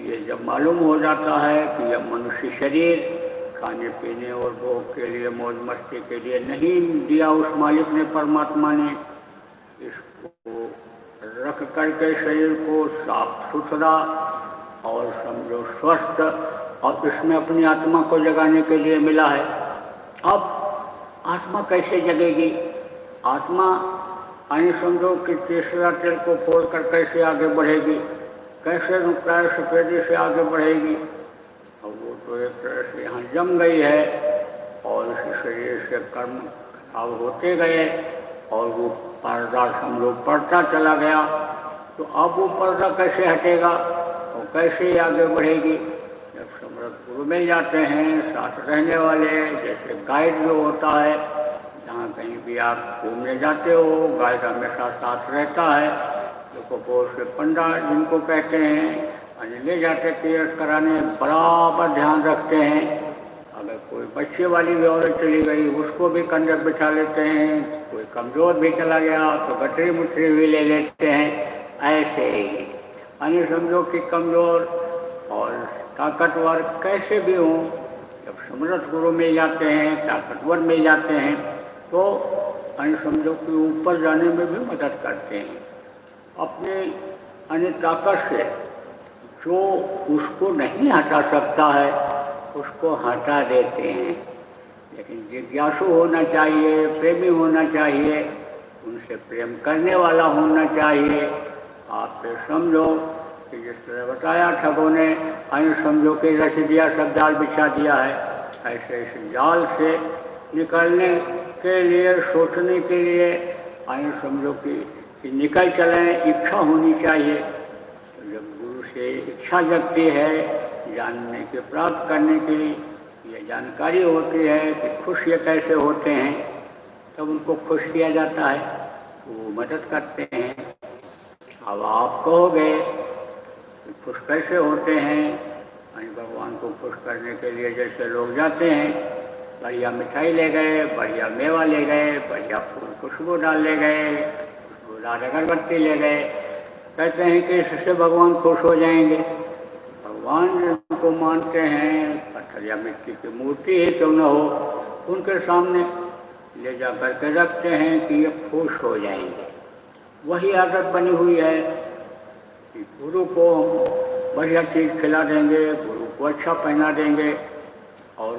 ये जब मालूम हो जाता है कि यह मनुष्य शरीर खाने पीने और भोग के लिए, मौज मस्ती के लिए नहीं दिया उस मालिक ने, परमात्मा ने, इसको रख करके शरीर को साफ सुथरा और समझो स्वस्थ और इसमें अपनी आत्मा को जगाने के लिए मिला है। अब आत्मा कैसे जगेगी? आत्मा समझो कि तीसरा तिल को फोड़कर कैसे आगे बढ़ेगी, कैसे रुपये सफेदी से आगे बढ़ेगी। और वो तो एक तरह से यहाँ जम गई है और इस शरीर से कर्म खराब होते गए और वो पर्दा समझो पड़ता चला गया। तो अब वो पर्दा कैसे हटेगा और कैसे आगे बढ़ेगी? जब समर्थ गुरु मिल जाते हैं, साथ रहने वाले, जैसे गाइड जो होता है, जहाँ कहीं भी आप घूमने जाते हो, गाइड हमेशा साथ रहता है। जो बहुत से पंडा जिनको कहते हैं ले जाते तीर्थ कराने, बराबर ध्यान रखते हैं। अगर कोई बच्चे वाली भी औरत चली गई उसको भी कंधे बिठा लेते हैं, कोई कमज़ोर भी चला गया तो गठरी मुठरी भी ले लेते हैं। ऐसे ही समझो कि कमज़ोर और ताकतवर कैसे भी हों, जब समर्थ गुरु मिल जाते हैं, ताकतवर मिल जाते हैं, तो समझो कि ऊपर जाने में भी मदद करते हैं। अपने ताकत से जो उसको नहीं हटा सकता है उसको हटा देते हैं। लेकिन जिज्ञासु होना चाहिए, प्रेमी होना चाहिए, उनसे प्रेम करने वाला होना चाहिए। आप फिर समझो कि जिस तरह बताया ठगों ने, समझो कि रच दिया, सब जाल बिछा दिया है। ऐसे इस जाल से निकलने के लिए, सोचने के लिए समझो कि निकल चलें, इच्छा होनी चाहिए। जब गुरु से इच्छा जगती है जानने के, प्राप्त करने के लिए, ये जानकारी होती है कि खुश ये कैसे होते हैं, तब उनको खुश किया जाता है, वो मदद करते हैं। अब आप कहोगे कि खुश कैसे होते हैं? भगवान को खुश करने के लिए जैसे लोग जाते हैं, बढ़िया मिठाई ले गए, बढ़िया मेवा ले गए, बढ़िया फूल खुशबू डाल ले गए, खुशबूदार अगरबत्ती ले गए, कहते हैं कि इससे भगवान खुश हो जाएंगे। भगवान जिनको मानते हैं, पत्थर या मिट्टी की मूर्ति ही क्यों न हो, उनके सामने ले जा कर के रखते हैं कि ये खुश हो जाएंगे। वही आदत बनी हुई है कि गुरु को बढ़िया चीज़ खिला देंगे, गुरु को अच्छा पहना देंगे और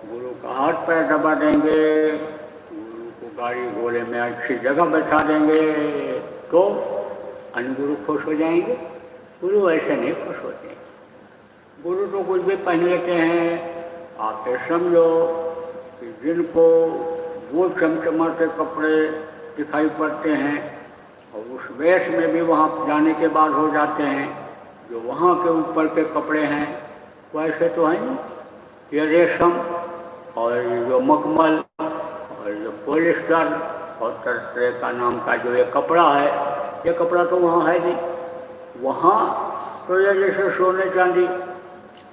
गुरु का हाथ पैर दबा देंगे, गुरु को गाड़ी घोड़े में अच्छी जगह बैठा देंगे, तो गुरु खुश हो जाएंगे। गुरु ऐसे नहीं खुश होते। गुरु तो कुछ भी पहन लेते हैं। आप समझो कि जिनको वो चमचमाते कपड़े दिखाई पड़ते हैं और उस वेश में भी वहाँ जाने के बाद हो जाते हैं, जो वहाँ के ऊपर के कपड़े हैं वैसे तो है नहीं। ये रेशम और जो मखमल और जो पॉलिस्टर और तरह तरह का नाम का जो ये कपड़ा है, ये कपड़ा तो वहाँ है नहीं। वहाँ तो ये जैसे सोने चांदी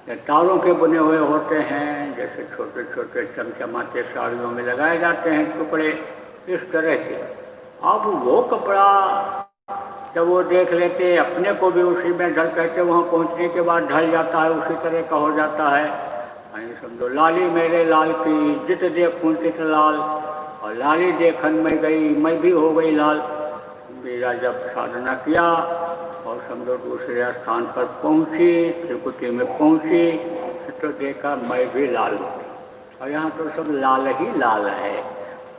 ये तारों के बने हुए होते हैं, जैसे छोटे छोटे चमचमाते साड़ियों में लगाए जाते हैं टुकड़े, इस तरह के। अब वो कपड़ा जब वो देख लेते, अपने को भी उसी में ढल कहते, वहाँ पहुँचने के बाद ढल जाता है, उसी तरह का हो जाता है। समझो लाली मेरे लाल की जित देखूं तित लाल, और लाली देखन में गई मैं भी हो गई लाल। मेरा जब साधना किया और समझो दूसरे स्थान पर पहुँची, त्रिकुटी में पहुँची, तो देखा मैं भी लाल हूँ। और यहाँ तो सब लाल ही लाल है।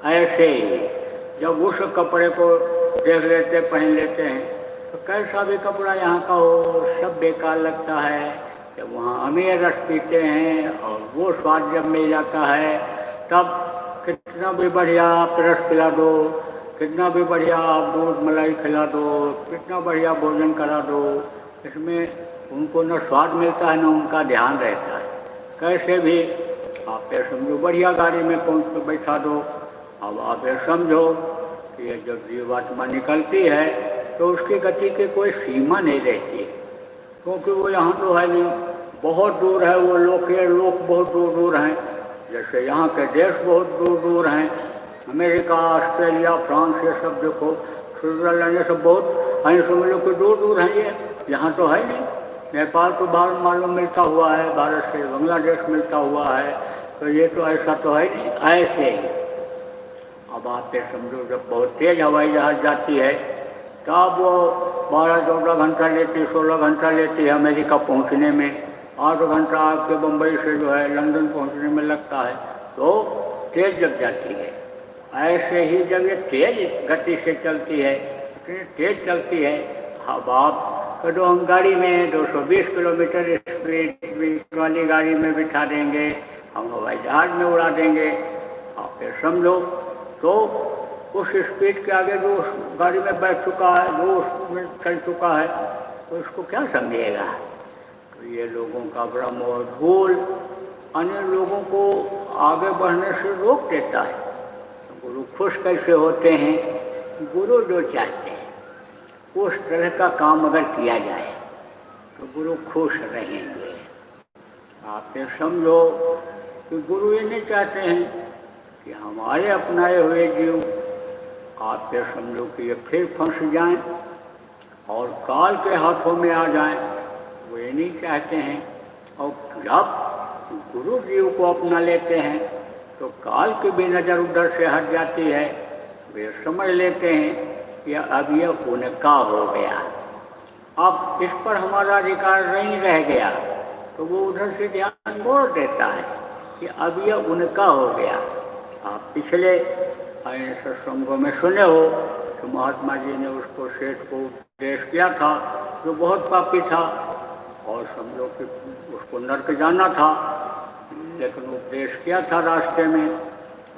ऐसे ही जब उस कपड़े को देख लेते, पहन लेते हैं, तो कैसा भी कपड़ा यहाँ का हो सब बेकार लगता है। जब वहाँ अमीर रस पीते हैं और वो स्वाद जब मिल जाता है, तब कितना भी बढ़िया रस पिला दो, कितना भी बढ़िया दूध मलाई खिला दो, कितना बढ़िया भोजन करा दो, इसमें उनको न स्वाद मिलता है न उनका ध्यान रहता है। कैसे भी आप ये समझो बढ़िया गाड़ी में पहुँच कर बैठा दो। अब आप ये समझो कि ये जब जीवात्मा निकलती है तो उसकी गति की कोई सीमा नहीं रहती है, क्योंकि वो यहाँ तो है नहीं, बहुत दूर है। वो लोग बहुत दूर दूर हैं, जैसे यहाँ के देश बहुत दूर दूर हैं, अमेरिका, ऑस्ट्रेलिया, फ्रांस, ये सब देखो, स्विट्जरलैंड, ये सब बहुत हैं, समझ लो कि दूर दूर हैं। ये यहाँ तो है नहीं। नेपाल तो बाहर मालूम मिलता हुआ है, भारत से बांग्लादेश मिलता हुआ है, तो ये तो ऐसा तो है नहीं। ऐसे ही अब आप ये समझो जब बहुत तेज़ हवाई जहाज़ जाती है, तब वो 12-14 घंटा लेती, 16 घंटा लेती है अमेरिका पहुंचने में, 8 घंटा आपके बम्बई से जो है लंदन पहुंचने में लगता है। तो तेज़ जब जाती है, ऐसे ही जब ये तेज़ गति से चलती है, इतनी तेज़ चलती है, अब आप कदो हम गाड़ी में 220 किलोमीटर स्पीड वाली गाड़ी में बिठा देंगे, हम हवाई जहाज़ में उड़ा देंगे। आप फिर समझो तो उस स्पीड के आगे जो गाड़ी में बैठ चुका है, जो उसमें चल चुका है, तो उसको क्या समझेगा। तो ये लोगों का भ्रम और भूल अन्य लोगों को आगे बढ़ने से रोक देता है। तो गुरु खुश कैसे होते हैं, गुरु जो चाहते हैं उस तरह का काम अगर किया जाए तो गुरु खुश रहेंगे। आप ये समझो कि गुरु ये नहीं चाहते हैं कि हमारे अपनाए हुए जीव, आप ये समझो कि ये फिर फंस जाएं और काल के हाथों में आ जाएं, वो ये नहीं चाहते हैं। और जब गुरु जीव को अपना लेते हैं तो काल की भी नज़र उधर से हट जाती है, वे समझ लेते हैं कि अब ये उनका हो गया, अब इस पर हमारा अधिकार नहीं रह गया, तो वो उधर से ध्यान मोड़ देता है कि अब ये उनका हो गया। आप पिछले सत्संगों में सुने हो कि महात्मा जी ने उसको सेठ को उपदेश किया था जो बहुत पापी था और समझो कि उसको नर्क जाना था, लेकिन उपदेश किया था रास्ते में,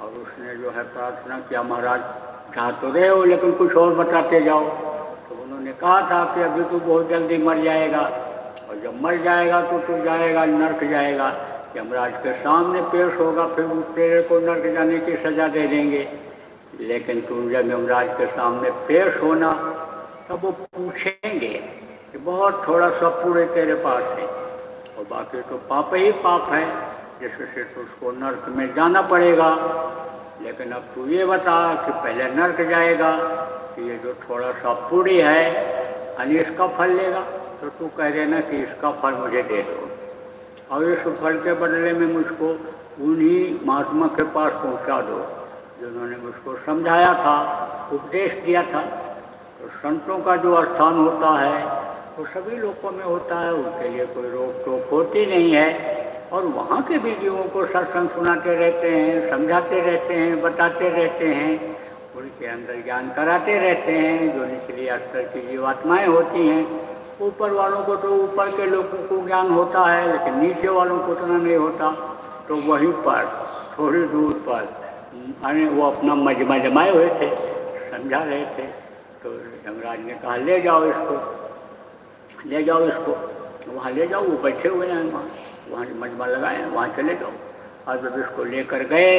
और उसने जो है प्रार्थना किया, महाराज कहा तो रहे हो लेकिन कुछ और बताते जाओ। तो उन्होंने कहा था कि अभी तो बहुत जल्दी मर जाएगा, और जब मर जाएगा तो तू जाएगा नर्क जाएगा, यमराज के सामने पेश होगा, फिर तेरे को नर्क जाने की सज़ा दे देंगे। लेकिन तुम जब यमराज के सामने पेश होना तब वो पूछेंगे कि बहुत थोड़ा सा पूरे तेरे पास है, और बाकी तो पाप ही पाप है, जिससे तो उसको नर्क में जाना पड़ेगा। लेकिन अब तू ये बता कि पहले नर्क जाएगा कि ये जो थोड़ा सा पूरी है यानी इसका फल लेगा, तो तू कह देना कि इसका फल मुझे दे दो, और इस फल के बदले में मुझको उन्हीं महात्मा के पास पहुंचा दो जिन्होंने मुझको समझाया था, उपदेश दिया था। तो संतों का जो स्थान होता है वो सभी लोगों में होता है, उनके लिए कोई रोक टोक होती नहीं है, और वहाँ के भी जीवों को सत्संग सुनाते रहते हैं, समझाते रहते हैं, बताते रहते हैं, उनके अंदर ज्ञान कराते रहते हैं। जो निचली स्तर की जीवात्माएँ होती हैं, ऊपर वालों को तो ऊपर के लोगों को ज्ञान होता है, लेकिन नीचे वालों को उतना नहीं होता। तो वहीं पर थोड़ी दूर पर अरे वो अपना मजमा जमाए हुए थे, समझा रहे थे। तो यमराज ने कहा ले जाओ इसको, ले जाओ इसको, वहाँ ले जाओ, वो बैठे हुए हैं वहाँ, वहाँ मजमा लगाए, वहाँ चले जाओ। और जब इसको लेकर गए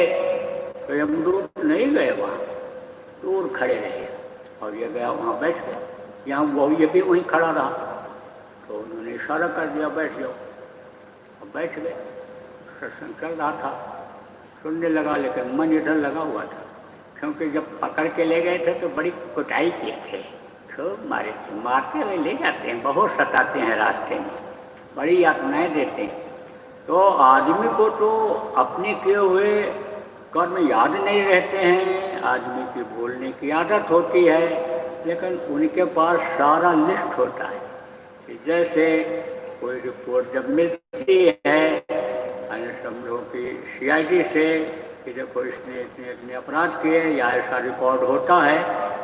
तो यमदूत नहीं गए, वहाँ दूर खड़े रहे और ये गया वहाँ बैठ गया। यहाँ वो ये भी वहीं खड़ा रहा तो उन्होंने इशारा कर दिया बैठ जाओ, और बैठ गए। सत्संग चल रहा था, सुनने लगा, लेकिन मन इधर लगा हुआ था, क्योंकि जब पकड़ के ले गए थे तो बड़ी कुटाई किए थे, खूब मारे थे, मारते हुए ले जाते हैं, बहुत सताते हैं, रास्ते में बड़ी यातनाएं देते हैं। तो आदमी को तो अपने किए हुए कर्म याद नहीं रहते हैं, आदमी की भूलने की आदत होती है, लेकिन उनके पास सारा लिस्ट होता है। जैसे कोई रिपोर्ट जब मिलती है समझो कि CID से कि देखो इसने इतने इतने अपराध किए, या ऐसा रिकॉर्ड होता है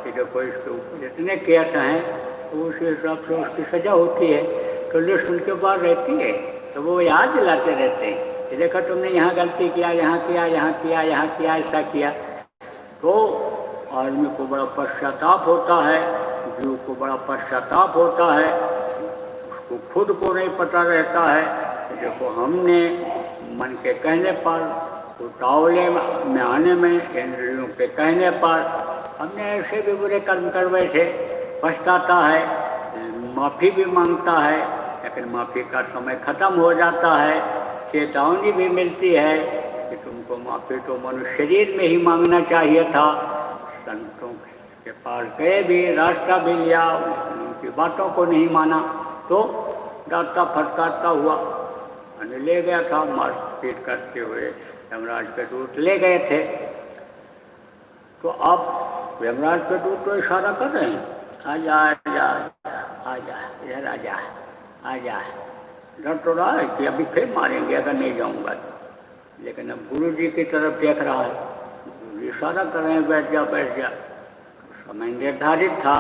कि देखो इसके ऊपर इतने केस हैं, तो उस हिसाब से उसकी सज़ा होती है। तो लिस्ट उनके पास रहती है, तो वो याद दिलाते रहते हैं कि देखो तुमने यहाँ गलती किया, यहाँ किया, यहाँ किया, यहाँ किया, ऐसा किया। तो आदमी को बड़ा पश्चाताप होता है, जीव को बड़ा पश्चाताप होता है, उसको खुद को नहीं पता रहता है कि देखो हमने मन के कहने पर, उतावले में आने में, इंद्रियों के कहने पर हमने ऐसे भी बुरे कर्म कर बैठे। पछताता है, माफ़ी भी मांगता है, लेकिन माफ़ी का समय ख़त्म हो जाता है। चेतावनी भी मिलती है कि तुमको माफ़ी तो मनुष्य शरीर में ही मांगना चाहिए था। संतों के पास गए भी, रास्ता भी लिया, उनकी बातों को नहीं माना, तो डांटता फटकारता हुआ ले गया था, मारपीट करते हुए यमराज के दूत ले गए थे। तो अब यमराज के दूत तो इशारा कर रहे हैं, आजा आजा आजा, इधर आजा आजा। डर तो रहा है कि अभी फिर मारेंगे अगर नहीं जाऊंगा तो, लेकिन अब गुरु जी की तरफ देख रहा है, गुरु इशारा कर रहे हैं बैठ जा बैठ जा। समय निर्धारित था,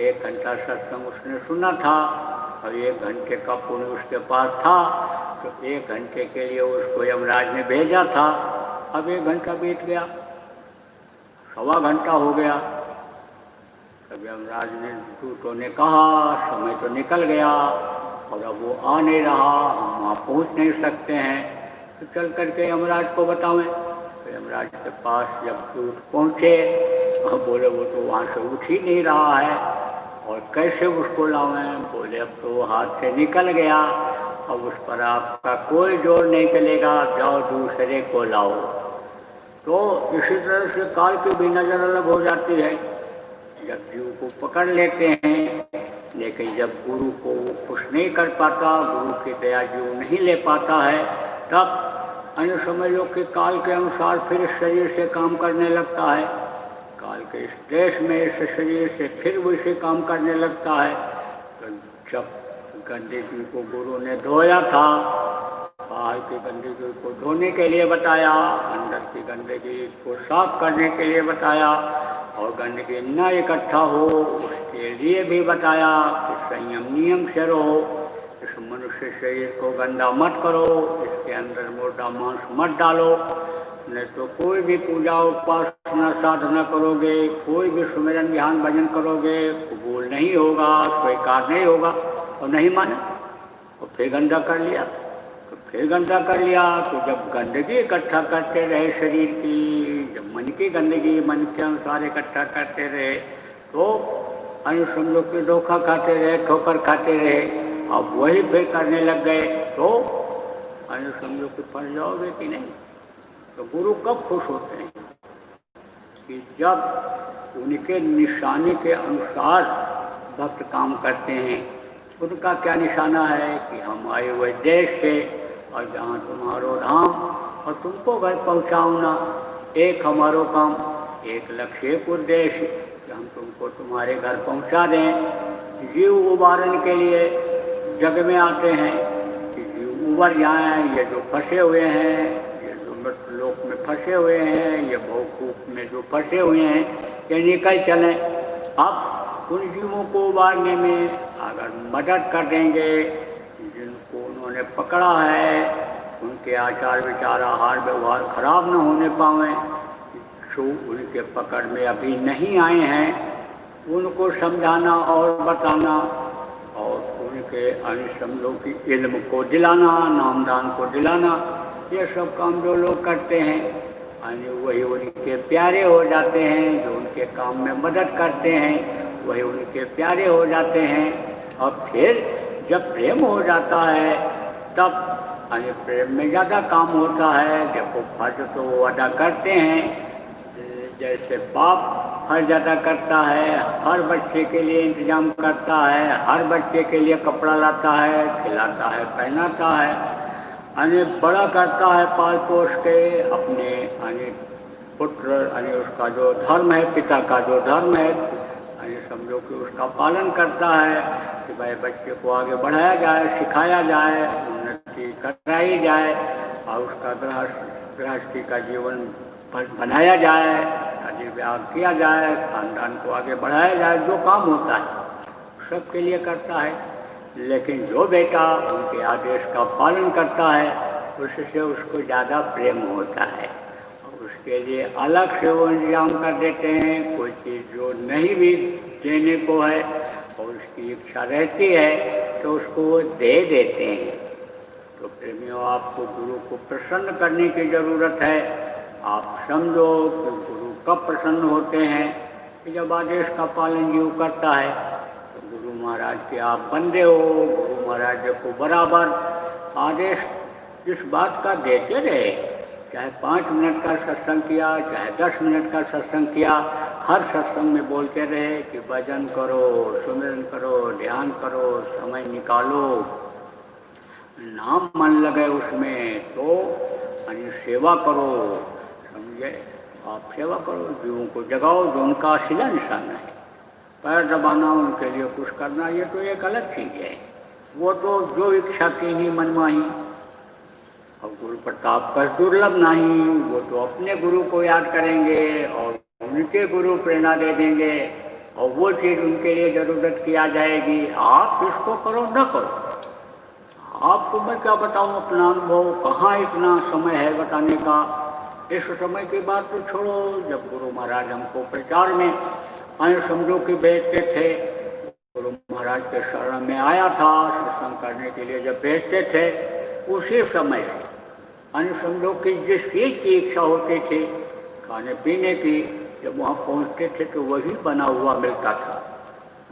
1 घंटा सत्संग उसने सुना था और 1 घंटे का पुण्य उसके पास था, तो 1 घंटे के लिए उसको यमराज ने भेजा था। अब 1 घंटा बीत गया, 1.25 घंटा हो गया। तब यमराज ने दूतों ने कहा समय तो निकल गया और अब वो आ नहीं रहा, हम वहाँ पहुँच नहीं सकते हैं, तो चल करके यमराज को बतावें। तो यमराज के पास जब दूत पहुँचे और बोले वो तो वहाँ से उठ ही नहीं रहा है और कैसे उसको लावें। बोले अब तो वो हाथ से निकल गया, अब उस पर आपका कोई जोर नहीं चलेगा, जाओ दूसरे को लाओ। तो इसी तरह से काल की भी नज़र अलग हो जाती है। जब जीव को पकड़ लेते हैं, लेकिन जब गुरु को वो खुश नहीं कर पाता, गुरु की दया जीव नहीं ले पाता है, तब अन्य समझो कि काल के अनुसार फिर इस शरीर से काम करने लगता है, काल के इस देश में इस शरीर से फिर वो इसे काम करने लगता है। तो जब गंदगी को गुरु ने धोया था, बाहर की गंदगी को धोने के लिए बताया, अंदर की गंदगी को साफ करने के लिए बताया, और गंदगी न इकट्ठा हो उसके लिए भी बताया कि संयम नियम से रहो, इस मनुष्य शरीर को गंदा मत करो, इसके अंदर मोटा मांस मत डालो, नहीं तो कोई भी पूजा उपासना साधना करोगे, कोई भी सुमिरन ध्यान भजन करोगे, कबूल नहीं होगा, स्वीकार नहीं होगा। और नहीं माना और फिर गंदा कर लिया, तो फिर गंदा कर लिया। तो जब गंदगी इकट्ठा करते रहे शरीर की, जब मन की गंदगी मन के अनुसार इकट्ठा करते रहे, तो अनुसंधों के धोखा खाते रहे, ठोकर खाते रहे, अब वही फिर करने लग गए, तो अनुसंधों के फंस जाओगे कि नहीं। तो गुरु कब खुश होते हैं कि जब उनके निशाने के अनुसार भक्त काम करते हैं। उनका क्या निशाना है कि हम आए हुए देश से और जहाँ तुम्हारो धाम और तुमको घर पहुँचाऊना, एक हमारो काम, एक लक्ष्य, एक उद्देश्य कि हम तुमको तुम्हारे घर पहुँचा दें। जीव उबारन के लिए जग में आते हैं कि जीव उबर जाएँ, ये जो फंसे हुए हैं, ये जो मृतलोक में फंसे हुए हैं, ये भवकूप में जो फंसे हुए हैं, ये निकल चलें। अब उन जीवों को उबारने में अगर मदद कर देंगे, जिनको उन्होंने पकड़ा है, उनके आचार विचार आहार व्यवहार खराब न होने पाएँ, जो उनके पकड़ में अभी नहीं आए हैं, उनको समझाना और बताना और के अन्य समझो कि इल्म को दिलाना, नामदान को दिलाना, ये सब काम जो लोग करते हैं अन्य वही उनके प्यारे हो जाते हैं। जो उनके काम में मदद करते हैं वही उनके प्यारे हो जाते हैं। और फिर जब प्रेम हो जाता है तब अन्य प्रेम में ज़्यादा काम होता है। देखो फर्ज तो वो अदा करते हैं, जैसे बाप फर्ज अदा करता है, हर बच्चे के लिए इंतजाम करता है, हर बच्चे के लिए कपड़ा लाता है, खिलाता है, पहनाता है, अन्य बड़ा करता है, पाल पोस के अपने अन्य पुत्र, अन्य उसका जो धर्म है, पिता का जो धर्म है, अन्य समझो कि उसका पालन करता है कि भाई बच्चे को आगे बढ़ाया जाए, सिखाया जाए, उन्नति कराई जाए और उसका गृहस्थी का जीवन बनाया जाए, शादी ब्याह किया जाए, खानदान को आगे बढ़ाया जाए। जो काम होता है सबके लिए करता है। लेकिन जो बेटा उनके आदेश का पालन करता है उससे उसको ज़्यादा प्रेम होता है। उसके लिए अलग से वो इंतजाम कर देते हैं। कोई चीज़ जो नहीं भी देने को है और उसकी इच्छा रहती है तो उसको वो दे देते हैं। तो प्रेमियों, आपको गुरु को प्रसन्न करने की ज़रूरत है। आप समझो कि गुरु कब प्रसन्न होते हैं कि जब आदेश का पालन जीव करता है। तो गुरु महाराज के आप बंदे हो, गुरु महाराज को बराबर आदेश इस बात का देते रहे, चाहे 5 मिनट का सत्संग किया, चाहे 10 मिनट का सत्संग किया, हर सत्संग में बोलते रहे कि भजन करो, सुमिरन करो, ध्यान करो, समय निकालो, नाम मन लगे उसमें, तो सेवा करो। समझे? आप सेवा करो, जीवों को जगाओ जो उनका असली निशाना है। पैर दबाना, उनके लिए कुछ करना, ये तो एक अलग चीज़ है। वो तो जो इच्छा की नहीं मनमाही। और गुरु प्रताप का दुर्लभ नहीं, वो तो अपने गुरु को याद करेंगे और उनके गुरु प्रेरणा दे देंगे और वो चीज़ उनके लिए ज़रूरत किया जाएगी। आप इसको करो न करो, आपको मैं क्या बताऊँ अपना अनुभव, कहाँ इतना समय है बताने का। इस समय की बात तो छोड़ो, जब गुरु महाराज हमको प्रचार में आए समझो कि भेजते थे, गुरु महाराज के शरण में आया था सत्संग करने के लिए, जब भेजते थे उसी समय से अन्य समझो कि जिस चीज़ की इच्छा होती थी खाने पीने की, जब वहाँ पहुँचते थे तो वही बना हुआ मिलता था।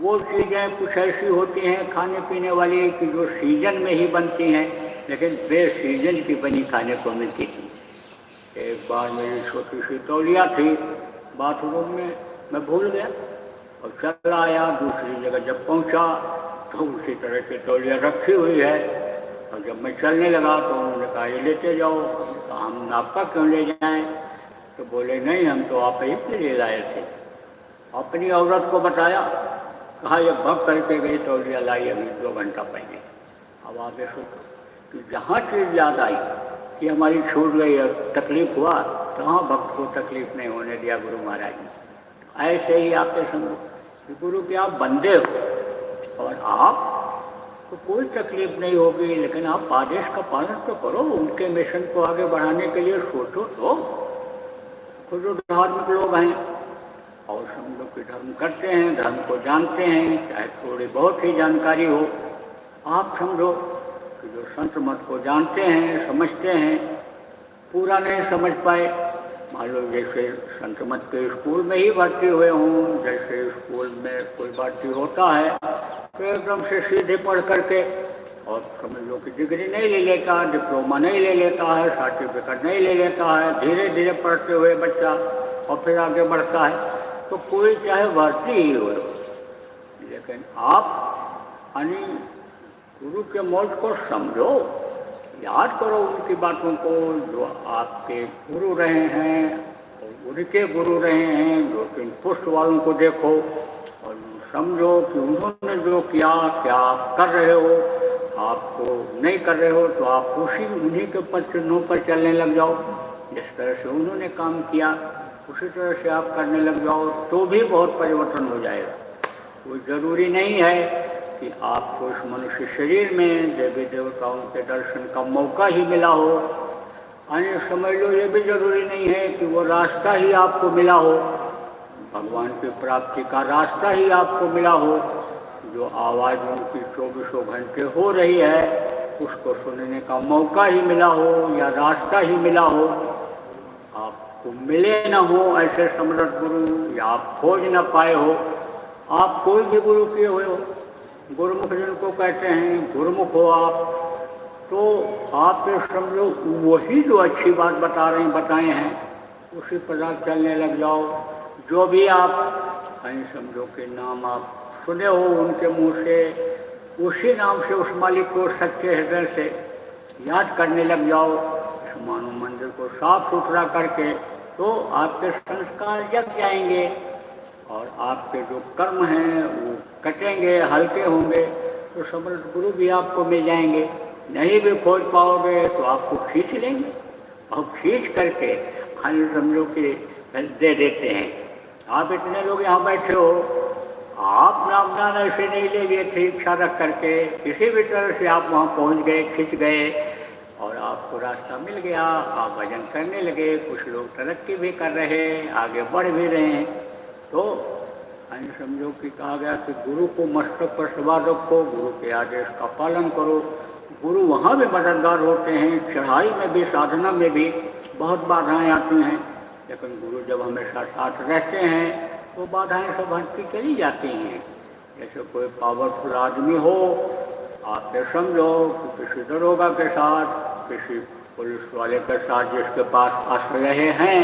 वो चीज़ें कुछ ऐसी होती हैं खाने पीने वाली कि जो सीजन में ही बनती हैं, लेकिन बे सीजन की बनी खाने को मिलती थी। एक बार मेरी छोटी सी तौलिया थी बाथरूम में, मैं भूल गया और चला आया। दूसरी जगह जब पहुंचा तो उसी तरह की तौलिया रखी हुई है। और जब मैं चलने लगा तो उन्होंने कहा ये लेते जाओ। तो हम आपका क्यों ले जाएं? तो बोले नहीं, हम तो आप ही के लिए लाए थे। अपनी औरत को बताया, कहा ये भक्त करके गई तौलिया लाई अभी 2 घंटा पहले। अब आगे सोचो कि जहाँ चीज़ याद आई कि हमारी छूट गई और तकलीफ हुआ, तो हाँ भक्त को तकलीफ नहीं होने दिया गुरु महाराज ने। ऐसे ही आपके समझो कि गुरु के आप बंदे हो और आप तो कोई तकलीफ नहीं होगी, लेकिन आप आदेश का पालन तो करो। उनके मिशन को आगे बढ़ाने के लिए सोचो तो। खुद जो धार्मिक लोग हैं और समझो कि धर्म करते हैं, धर्म को जानते हैं, चाहे थोड़ी बहुत ही जानकारी हो। आप समझो कि जो संत मत को जानते हैं, समझते हैं, पूरा नहीं समझ पाए, मान लो जैसे संत मत के स्कूल में ही भर्ती हुए हों, जैसे स्कूल में कोई भर्ती होता है तो एकदम से सीधे पढ़ करके और समझ लो कि डिग्री नहीं ले लेता, डिप्लोमा नहीं ले लेता है, सर्टिफिकेट नहीं ले लेता है। धीरे धीरे पढ़ते हुए बच्चा और फिर आगे बढ़ता है, तो कोई चाहे भर्ती ही हो। लेकिन आप यानी गुरु के मौज को समझो, याद करो उनकी बातों को, जो आपके गुरु रहे हैं और उनके गुरु रहे हैं। 2-3 पुष्ट वालों को देखो और समझो कि उन्होंने जो किया, क्या आप कर रहे हो, आपको नहीं कर रहे हो तो आप उन्हीं के चिन्हों पर चलने लग जाओ। जिस तरह से उन्होंने काम किया उसी तरह से आप करने लग जाओ तो भी बहुत परिवर्तन हो जाएगा। कोई ज़रूरी नहीं है कि आपको इस मनुष्य शरीर में देवी देवताओं के दर्शन का मौका ही मिला हो। अन्य समझ लो ये भी ज़रूरी नहीं है कि वो रास्ता ही आपको मिला हो, भगवान की प्राप्ति का रास्ता ही आपको मिला हो। जो आवाज़ उनकी 24 घंटे हो रही है उसको सुनने का मौका ही मिला हो या रास्ता ही मिला हो, आपको मिले न हो ऐसे समर्थ गुरु, या आप खोज न पाए हो, आप कोई भी गुरु किए हुए हो, गुरुमुख जिनको कहते हैं, गुरुमुख हो आप, तो आप ये समझो वही जो अच्छी बात बताए हैं उसी पर आप चलने लग जाओ। जो भी आप कहीं समझो कि नाम आप सुने हो उनके मुंह से, उसी नाम से उस मालिक को सच्चे हृदय से याद करने लग जाओ। इस मानव मंदिर को साफ सुथरा करके तो आपके संस्कार जग जाएंगे और आपके जो कर्म हैं वो कटेंगे, हल्के होंगे, तो समर्थ गुरु भी आपको मिल जाएंगे। नहीं भी खोज पाओगे तो आपको खींच लेंगे और खींच करके खाली समझो कि दे देते हैं। आप इतने लोग यहाँ बैठे हो, आप नामदान ऐसे नहीं ले गए थे इच्छा रख करके, किसी भी तरह से आप वहाँ पहुँच गए, खिंच गए और आपको रास्ता मिल गया, आप भजन करने लगे। कुछ लोग तरक्की भी कर रहे हैं, आगे बढ़ भी रहे हैं। तो समझो कि कहा गया कि गुरु को मस्तक पर सवार रखो, गुरु के आदेश का पालन करो। गुरु वहाँ भी मददगार होते हैं, चढ़ाई में भी, साधना में भी बहुत बाधाएं आती हैं, लेकिन गुरु जब हमेशा साथ रहते हैं तो बाधाएं सब हटती चली जाती हैं। जैसे कोई पावरफुल आदमी हो, आप ये समझो कि किसी दरोगा के साथ, किसी पुलिस वाले के साथ जिसके पास आश्रय हैं,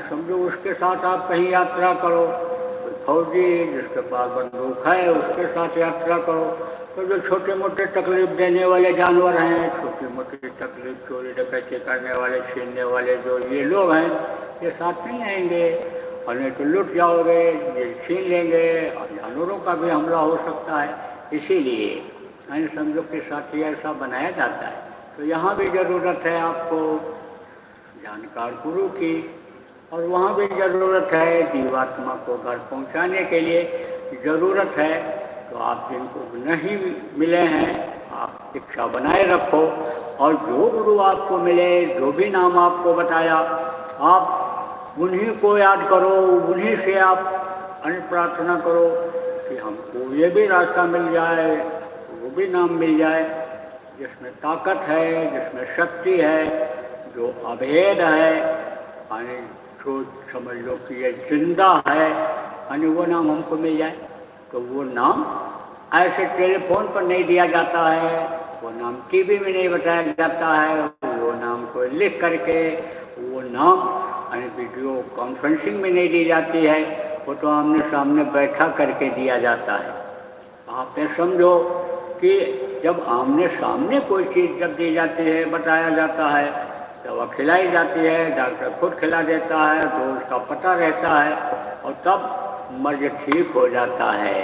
समझो उसके साथ आप कहीं यात्रा करो, कोई फौजी जिसके पास बंदूक है उसके साथ यात्रा करो, तो जो छोटे मोटे तकलीफ देने वाले जानवर हैं, छोटी मोटी तकलीफ चोरी डकैती करने वाले, छीनने वाले जो ये लोग हैं, ये साथ नहीं आएंगे और नहीं तो लुट जाओगे, ये छीन लेंगे और जानवरों का भी हमला हो सकता है। इसीलिए समझो के साथ ही ऐसा बनाया जाता है। तो यहाँ भी ज़रूरत है आपको जानकार गुरु की, और वहाँ भी ज़रूरत है जीवात्मा को घर पहुँचाने के लिए ज़रूरत है। तो आप जिनको नहीं मिले हैं आप इच्छा बनाए रखो, और जो गुरु आपको मिले, जो भी नाम आपको बताया, आप उन्हीं को याद करो, उन्हीं से आप प्रार्थना करो कि हमको ये भी रास्ता मिल जाए, वो भी नाम मिल जाए जिसमें ताकत है, जिसमें शक्ति है, जो अभेद है, जो समझ लो कि ये जिंदा है, वो नाम हमको मिल जाए। तो वो नाम ऐसे टेलीफोन पर नहीं दिया जाता है, वो नाम टीवी में नहीं बताया जाता है, वो नाम को लिख करके, वो नाम वीडियो कॉन्फ्रेंसिंग में नहीं दी जाती है, वो तो आमने सामने बैठा करके दिया जाता है। आपने समझो कि जब आमने सामने कोई चीज़ जब दी जाती है, बताया जाता है, दवा खिलाई जाती है, डॉक्टर खुद खिला देता है, तो उसका पता रहता है और तब मर्ज ठीक हो जाता है।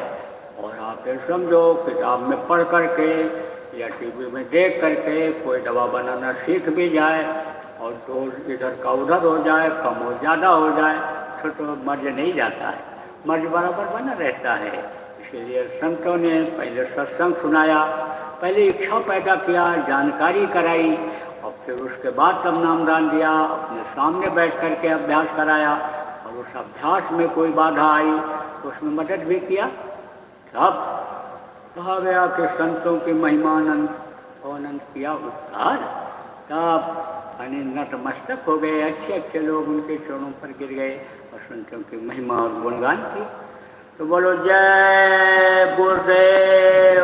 और आप ये समझो किताब में पढ़ करके या टीवी में देख करके कोई दवा बनाना सीख भी जाए और डोज इधर का उधर हो जाए, कम हो ज़्यादा हो जाए, तो मर्ज नहीं जाता है, मर्ज बराबर बना रहता है। इसीलिए संतों ने पहले सत्संग सुनाया, पहले इच्छा पैदा किया, जानकारी कराई और फिर उसके बाद तब नामदान दिया, अपने सामने बैठ करके अभ्यास कराया, और उस अभ्यास में कोई बाधा आई तो उसमें मदद भी किया। तब कहा गया कि संतों की महिमा अनंत किया उपकार, तब नतमस्तक हो गए, अच्छे अच्छे लोग उनके चरणों पर गिर गए और संतों की महिमा और गुणगान की। तो बोलो जय गुरुदेव।